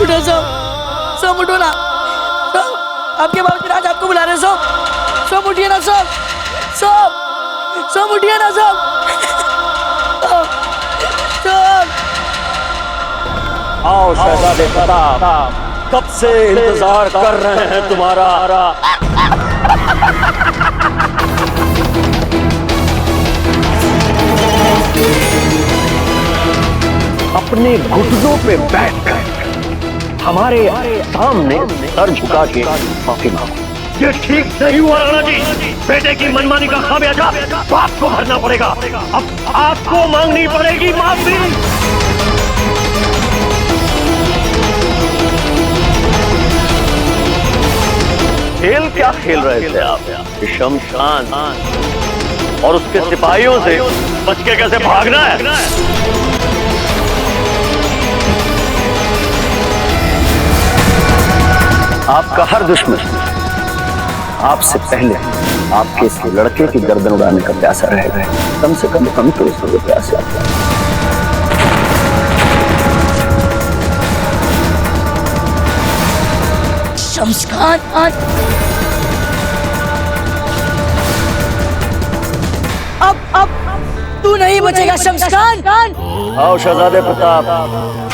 उठो सब उठो ना सब, आपके बाबूजी राज आपको बुला रहे सब उठिए ना सब उठिए ना सब। आओ शहजादे प्रताप, कब से इंतजार कर रहे हैं तुम्हारा। अपने घुटनों पे बैठकर हमारे सामने सर झुका के माफी मांगो। ये ठीक नहीं हुआ राणा जी। बेटे की मनमानी का खामियाजा बाप को भरना पड़ेगा। अब आपको मांगनी पड़ेगी माफी। खेल क्या खेल रहे थे आप? शमशान और उसके सिपाहियों से बच के कैसे भागना है? आपका हर दुश्मन आपसे पहले आपके इस लड़के की गर्दन उड़ाने का प्यासा रहेगा। कम से कम हम तो उसको प्यासे आते हैं। शमशान अब तू नहीं बचेगा शमशान। आओ शहजादे प्रताप,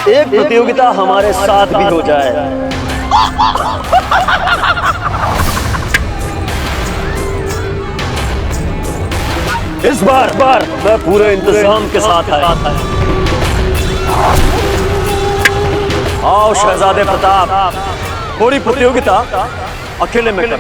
एक प्रतियोगिता हमारे साथ भी हो जाए। इस बार मैं पूरे इंतजाम के साथ आया। आओ शहजादे प्रताप, थोड़ी प्रतियोगिता अकेले में कर।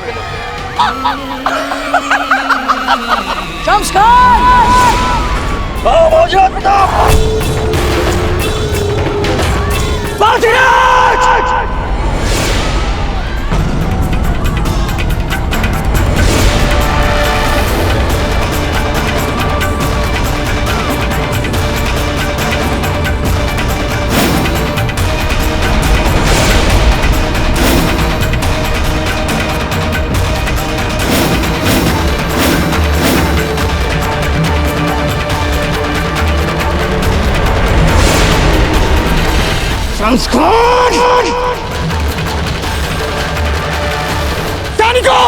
सैनिकों,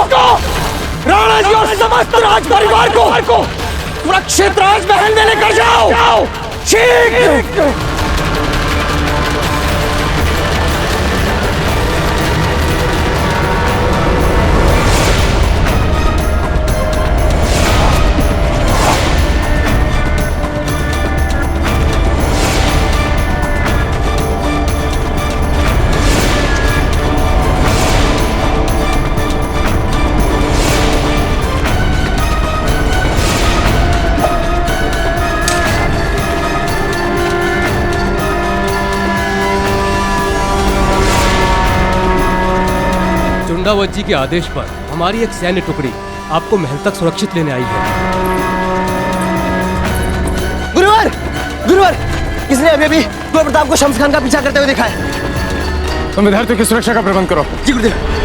राणा जी और समस्त राज परिवार को सुरक्षित राजमहल में लेकर जाओ। शीघ्र। चुंडावत जी के आदेश पर हमारी एक सैन्य टुकड़ी आपको महल तक सुरक्षित लेने आई है। गुरुवर, गुरुवर, किसने अभी कुंवर प्रताप को शम्स खान का पीछा करते हुए देखा है? तुम विद्यार्थियों की सुरक्षा का प्रबंध करो। जी गुरुदेव।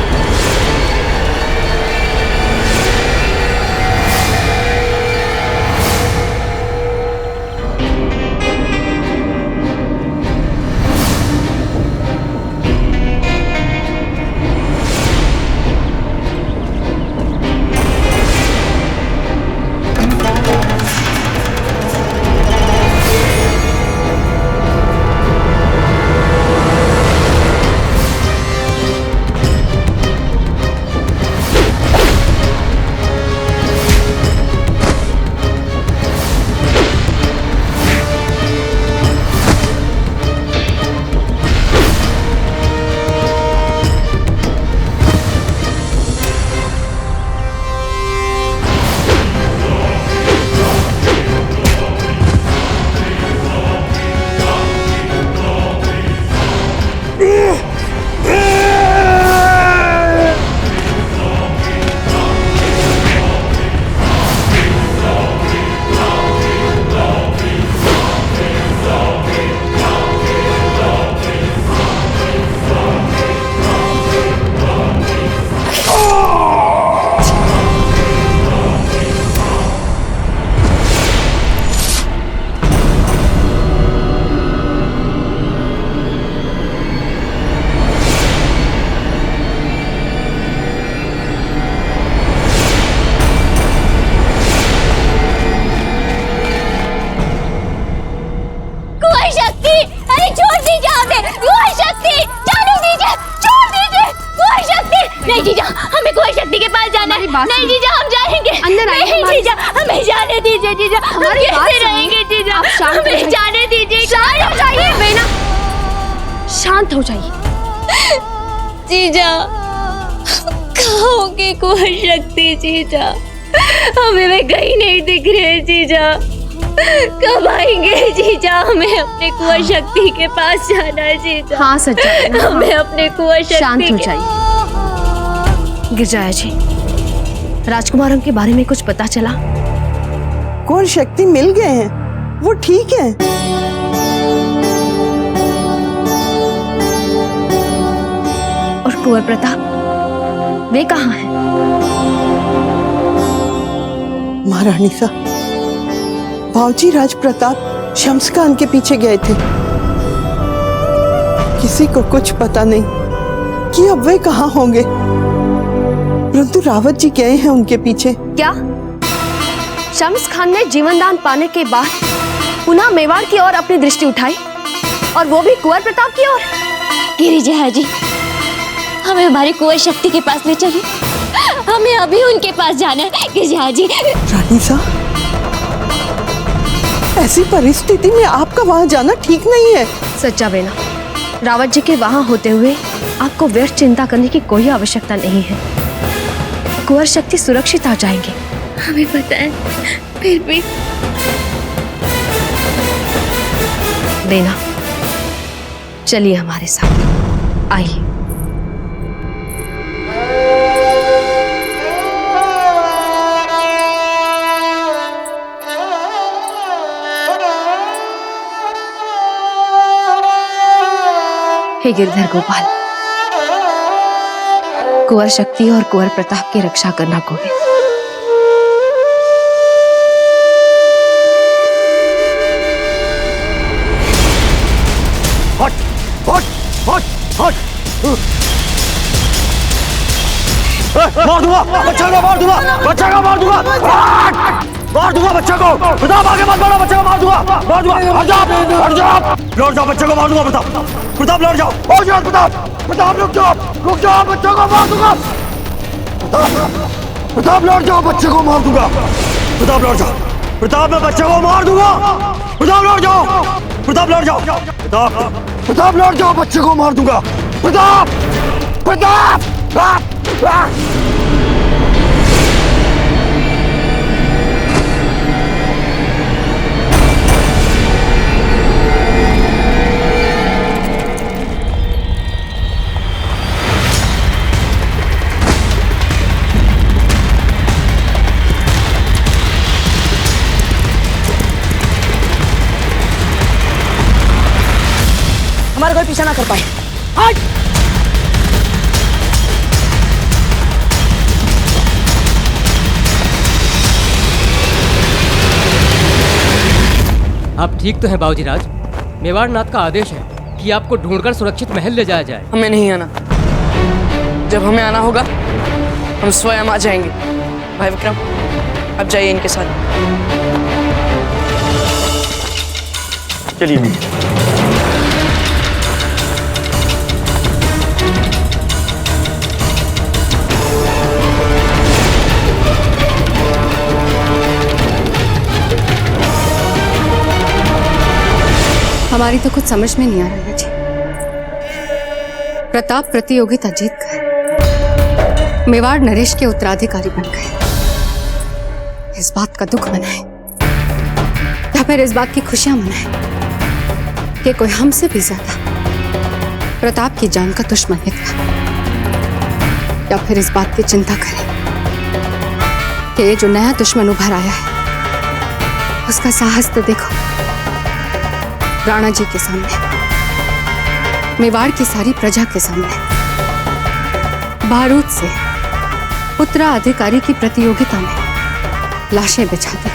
नहीं जीजा, हमें कुंवर शक्ति के पास जाना है। नहीं जीजा, हम जाएंगे। अंदर आइए। नहीं जीजा, हमें जाने दीजिए जीजा। हम कैसे रहेंगे जीजा? हमें जाने दीजिए। शांत हो जाइए बेना, शांत हो जाइए। जीजा, कहाँ होगी कुंवर शक्ति जीजा? हमें वे कहीं नहीं दिख रहे जीजा। कब आएंगे जीजा? हमें अपने कुंवर शक्ति के पास जाना है जीजा। हाँ सच्चा, हमें अपने कुंवर शक्ति। शांत हो जाइए। गिरजाया जी, राजकुमारों के बारे में कुछ पता चला? कुंवर शक्ति मिल गए हैं, वो ठीक है। और कुंवर प्रताप, वे कहाँ हैं? महारानी साहब, बावजी राज प्रताप शम्स खान के पीछे गए थे। किसी को कुछ पता नहीं कि अब वे कहाँ होंगे, परंतु रावत जी गए हैं उनके पीछे। क्या शम्स खान ने जीवन दान पाने के बाद पुनः मेवाड़ की ओर अपनी दृष्टि उठाई, और वो भी कुंवर प्रताप की ओर? गिरिजा जी, हमें हमारी कुंवर शक्ति के पास ले चलिए। हमें अभी उनके पास जाना है गिरिजा जी। रानी साहब, ऐसी परिस्थिति में आपका वहां जाना ठीक नहीं है। सच्चा बेना, रावत जी के वहां होते हुए आपको व्यर्थ चिंता करने की कोई आवश्यकता नहीं है। कुंवर शक्ति सुरक्षित आ जाएंगे। हमें पता है, फिर भी देना, चलिए हमारे साथ, आइए। हे गिरधर गोपाल, कुंवर शक्ति और कुंवर प्रताप की रक्षा करना गोविंद। हट हट हट हट, मार दूंगा बच्चा को, मार दूंगा बच्चा को, मार दूंगा, मार दूंगा बच्चा को। प्रताप आगे मत बढ़ो, बच्चा को मार दूंगा, मार दूंगा। हट जाओ, हट जाओ, लौट जाओ, बच्चे को मार दूंगा। प्रताप, प्रताप लौट जाओ, हो जाओ प्रताप, प्रताप रुक जाओ, रुक जाओ, बच्चे को मार दूंगा। प्रताप लौट जाओ, बच्चे को मार दूंगा। प्रताप लौट जाओ, प्रताप मैं बच्चे को मार दूंगा। प्रताप लौट जाओ, प्रताप लौट जाओ, प्रताप, प्रताप लौट जाओ, बच्चे को मार दूंगा। प्रताप, प्रताप, हमारा कोई पीछा ना कर पाए। हट! आप ठीक तो हैं बाबूजी राज? मेवाड़ नाथ का आदेश है कि आपको ढूंढकर सुरक्षित महल ले जाया जाए। हमें नहीं आना। जब हमें आना होगा हम स्वयं आ जाएंगे। भाई विक्रम, अब जाइए इनके साथ। चलिए। हमारी तो कुछ समझ में नहीं आ रहा है जी। प्रताप प्रतियोगिता जीत कर मेवाड़ नरेश के उत्तराधिकारी बन गए। इस बात का दुख मनाए या फिर इस बात की खुशियां मनाए कि कोई हमसे भी ज्यादा प्रताप की जान का दुश्मन निकला, या फिर इस बात की चिंता करें कि ये जो नया दुश्मन उभर आया है उसका साहस तो देखो। राणा जी के सामने, मेवाड़ की सारी प्रजा के सामने बारूद से उत्तराधिकारी की प्रतियोगिता में लाशें बिछा दी।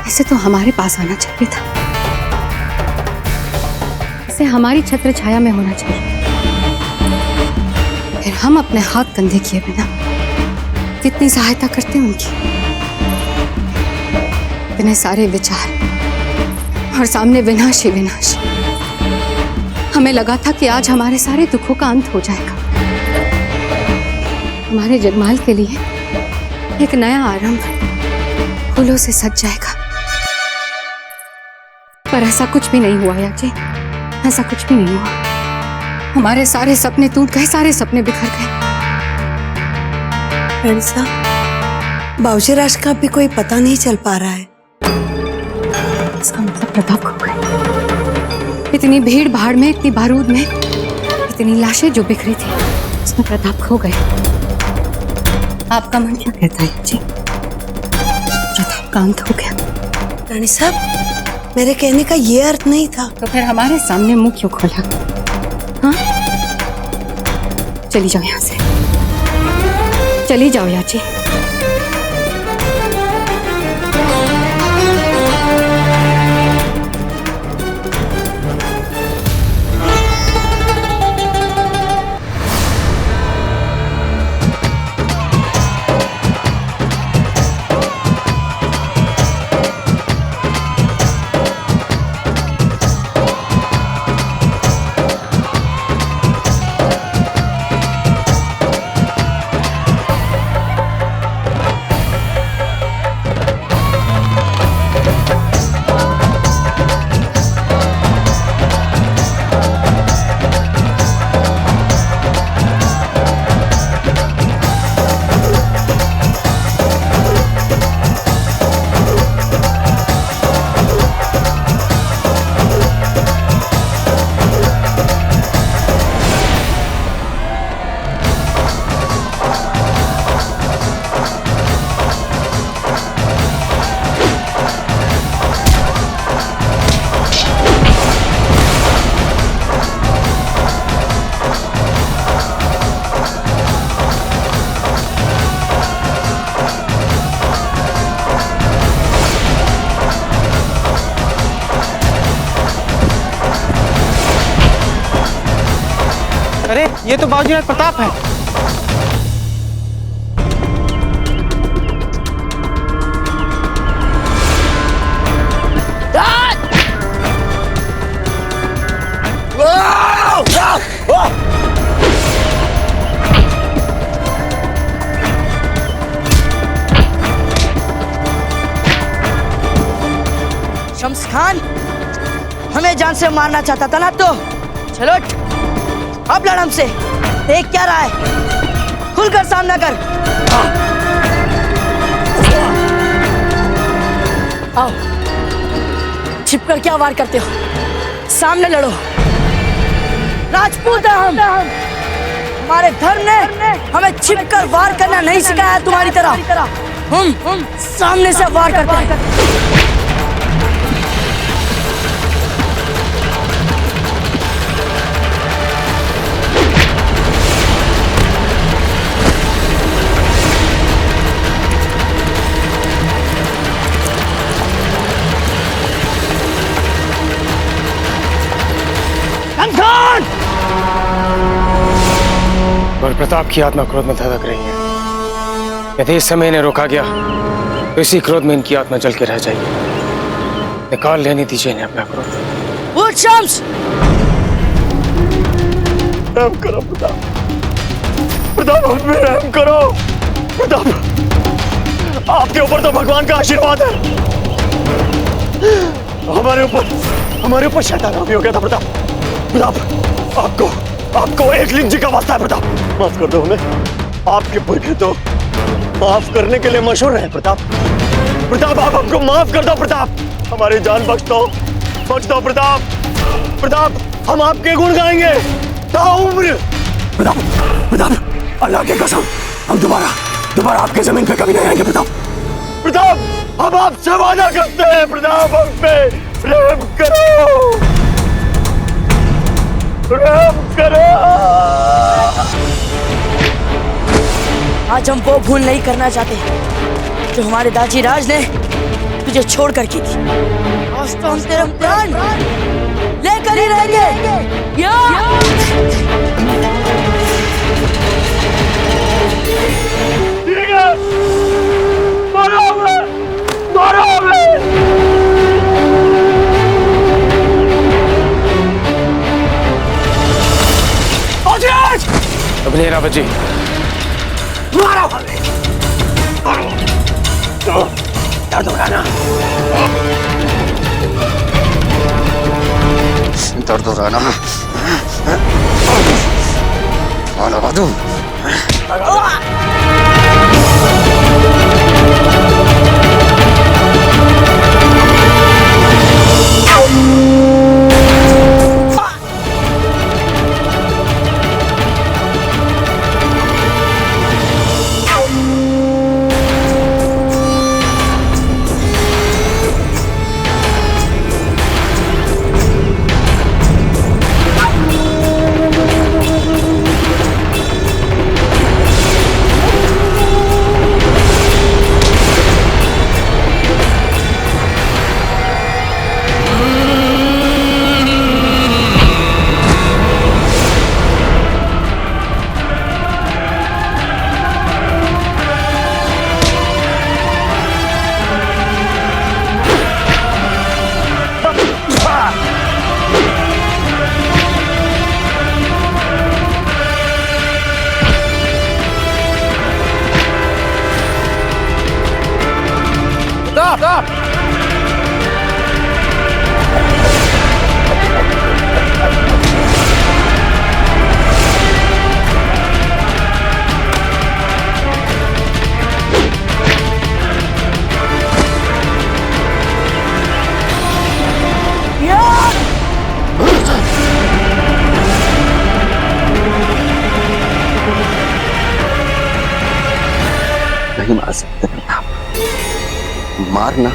ऐसे तो हमारे पास आना चाहिए था, इसे हमारी छत्र छाया में होना चाहिए। फिर हम अपने हाथ कंधे किए बिना कितनी सहायता करते उनकी। इतने सारे विचार और सामने विनाश ही विनाश। हमें लगा था कि आज हमारे सारे दुखों का अंत हो जाएगा, हमारे जगमाल के लिए एक नया आरंभ फूलों से सज जाएगा। पर ऐसा कुछ भी नहीं हुआ यार जी, ऐसा कुछ भी नहीं हुआ। हमारे सारे सपने टूट गए, सारे सपने बिखर गए। बाबूजी राज का भी कोई पता नहीं चल पा रहा है। इसका मतलब प्रताप खो गए। इतनी भीड़ भाड़ में, इतनी बारूद में, इतनी लाशें जो बिखरी थी, उसमें प्रताप खो गए। आपका मन क्या कहता है जी? प्रताप का अंत हो गया? रानी साहब, मेरे कहने का ये अर्थ नहीं था। तो फिर हमारे सामने मुंह क्यों खोला? हाँ, चली जाओ यहाँ से, चली जाओ याची। ये तो बाबूजी राज प्रताप है। शम्स खान हमें जान से मारना चाहता था ना, तो चलो अब लड़ हमसे। देख क्या रहा है, खुलकर सामना कर। आओ, छिपकर क्या वार करते हो, सामने लड़ो। राजपूत हैं हम, हमारे धर्म ने हमें छिपकर वार करना नहीं सिखाया है तुम्हारी तरह। हम सामने से वार करते हैं। और प्रताप की आत्मा क्रोध में धधक रही है। यदि इस समय इन्हें रोका गया तो इसी क्रोध में इनकी आत्मा जल के रह जाएगी। निकाल लेने दीजिए इन्हें अपना क्रोध। उठ शम्स! रहम करो प्रताप, प्रताप हम पे रहम करो। प्रताप आपके ऊपर तो भगवान का आशीर्वाद है, हमारे ऊपर शैतान हावी हो गया था। प्रताप आपको एक लिंग जी का वास्ता है। प्रताप माफ कर दो हमें, आपके पुरखे तो माफ करने के लिए मशहूर है। प्रताप आप हमको माफ कर दो। प्रताप हमारी जान बख्श दो प्रताप हम आपके गुण गाएंगे ताउम्र। प्रताप अल्लाह की कसम हम दोबारा आपके जमीन पे कभी नहीं आएंगे। प्रताप हम आपसे वादा करते हैं। प्रताप हम पे रहम करो। आज हम वो भूल नहीं करना चाहते जो हमारे दाजी राज ने तुझे छोड़कर की थी। आज तो हम तेरे प्राण लेकर ही रहेंगे। ठीक है, मारो हमें। अब नहीं रावत जी, दर्द हो रहा ना? दर्द हो रहा ना? लगा दूं? Stop! नहीं मार सकते प्रताप, मारना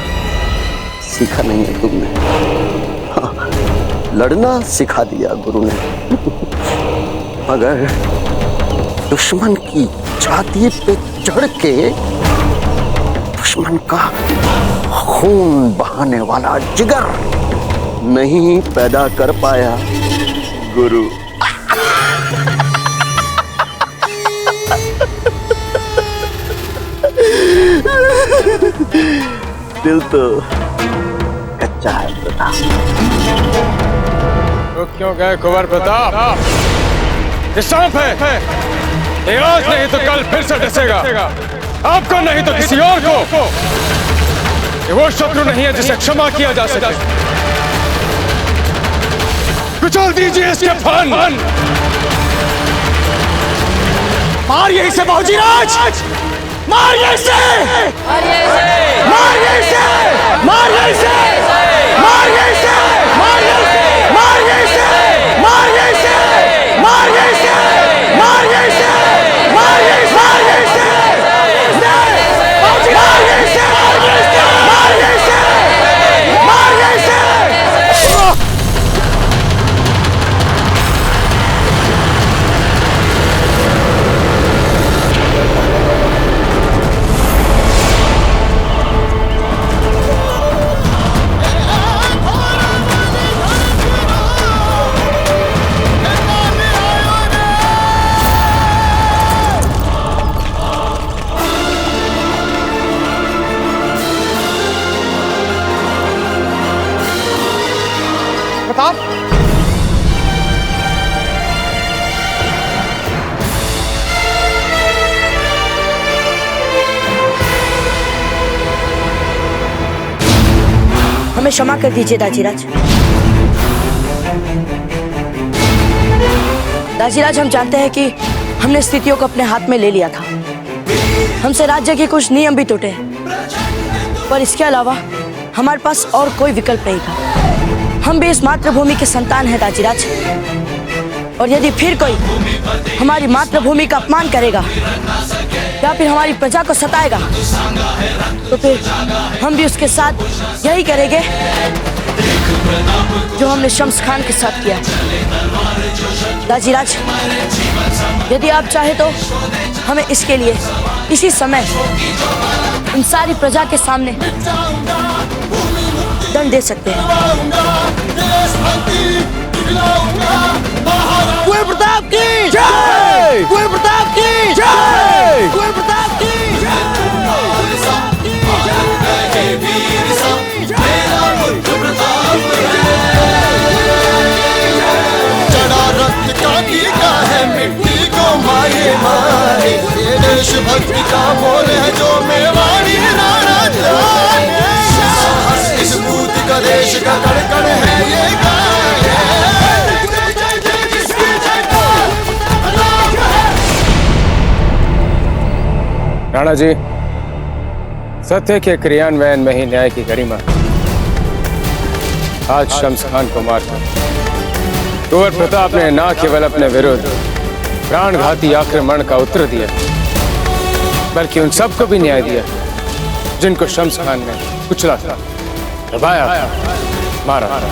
सीखा नहीं है तुमने। हाँ, लड़ना सिखा दिया गुरु ने। मगर दुश्मन की छाती पे चढ़ के दुश्मन का खून बहाने वाला जिगर नहीं पैदा कर पाया गुरु। दिल तो कच्चा है प्रताप। तो क्यों गए कुंवर प्रताप? ये सांप है, ये आज नहीं तो कल फिर से डसेगा, आपको नहीं तो किसी और को। ये वो शत्रु नहीं है जिसे क्षमा किया जा सके। कुचल दीजिए इसके फन। मारिए इसे बाबूजी राज, मारिए इसे, मारिए इसे, मारिए इसे, मारिए इसे, मारिए इसे, मारिए इसे, मारिए इसे, मारिए इसे, मारिए इसे, मारिए इसे, मारिए इसे, मारिए इसे, मारिए इसे, मारिए इसे, मारिए इसे। प्रताप, हमें क्षमा कर दीजिए दाजीराज। दाजीराज, हम जानते हैं कि हमने स्थितियों को अपने हाथ में ले लिया था। हमसे राज्य के कुछ नियम भी टूटे, पर इसके अलावा हमारे पास और कोई विकल्प नहीं था। हम भी इस मातृभूमि के संतान हैं दाजीराज, और यदि फिर कोई हमारी मातृभूमि का अपमान करेगा या फिर हमारी प्रजा को सताएगा, तो फिर हम भी उसके साथ यही करेंगे जो हमने शम्स खान के साथ किया। दाजीराज, यदि आप चाहे तो हमें इसके लिए इसी समय इन सारी प्रजा के सामने दंड दे सकते हैं। कुंवर प्रताप की जय! कुंवर प्रताप की जय! कुंवर प्रताप की चढ़ा रक्त का टीका है मिट्टी को मारे मारे, ये देशभक्ति का बोल है जो मेवाड़ी राणा जाने। इस भूत का देश का कड़कड़ है ये गाय। राणा जी, सत्य के क्रियान्वयन में ही न्याय की गरिमा। आज शम्स खान को मारकर कुंवर प्रताप ने न केवल अपने विरुद्ध प्राणघाती आक्रमण का उत्तर दिया, बल्कि उन सबको भी न्याय दिया जिनको शम्स खान ने कुचला था, दबाया था, मारा था।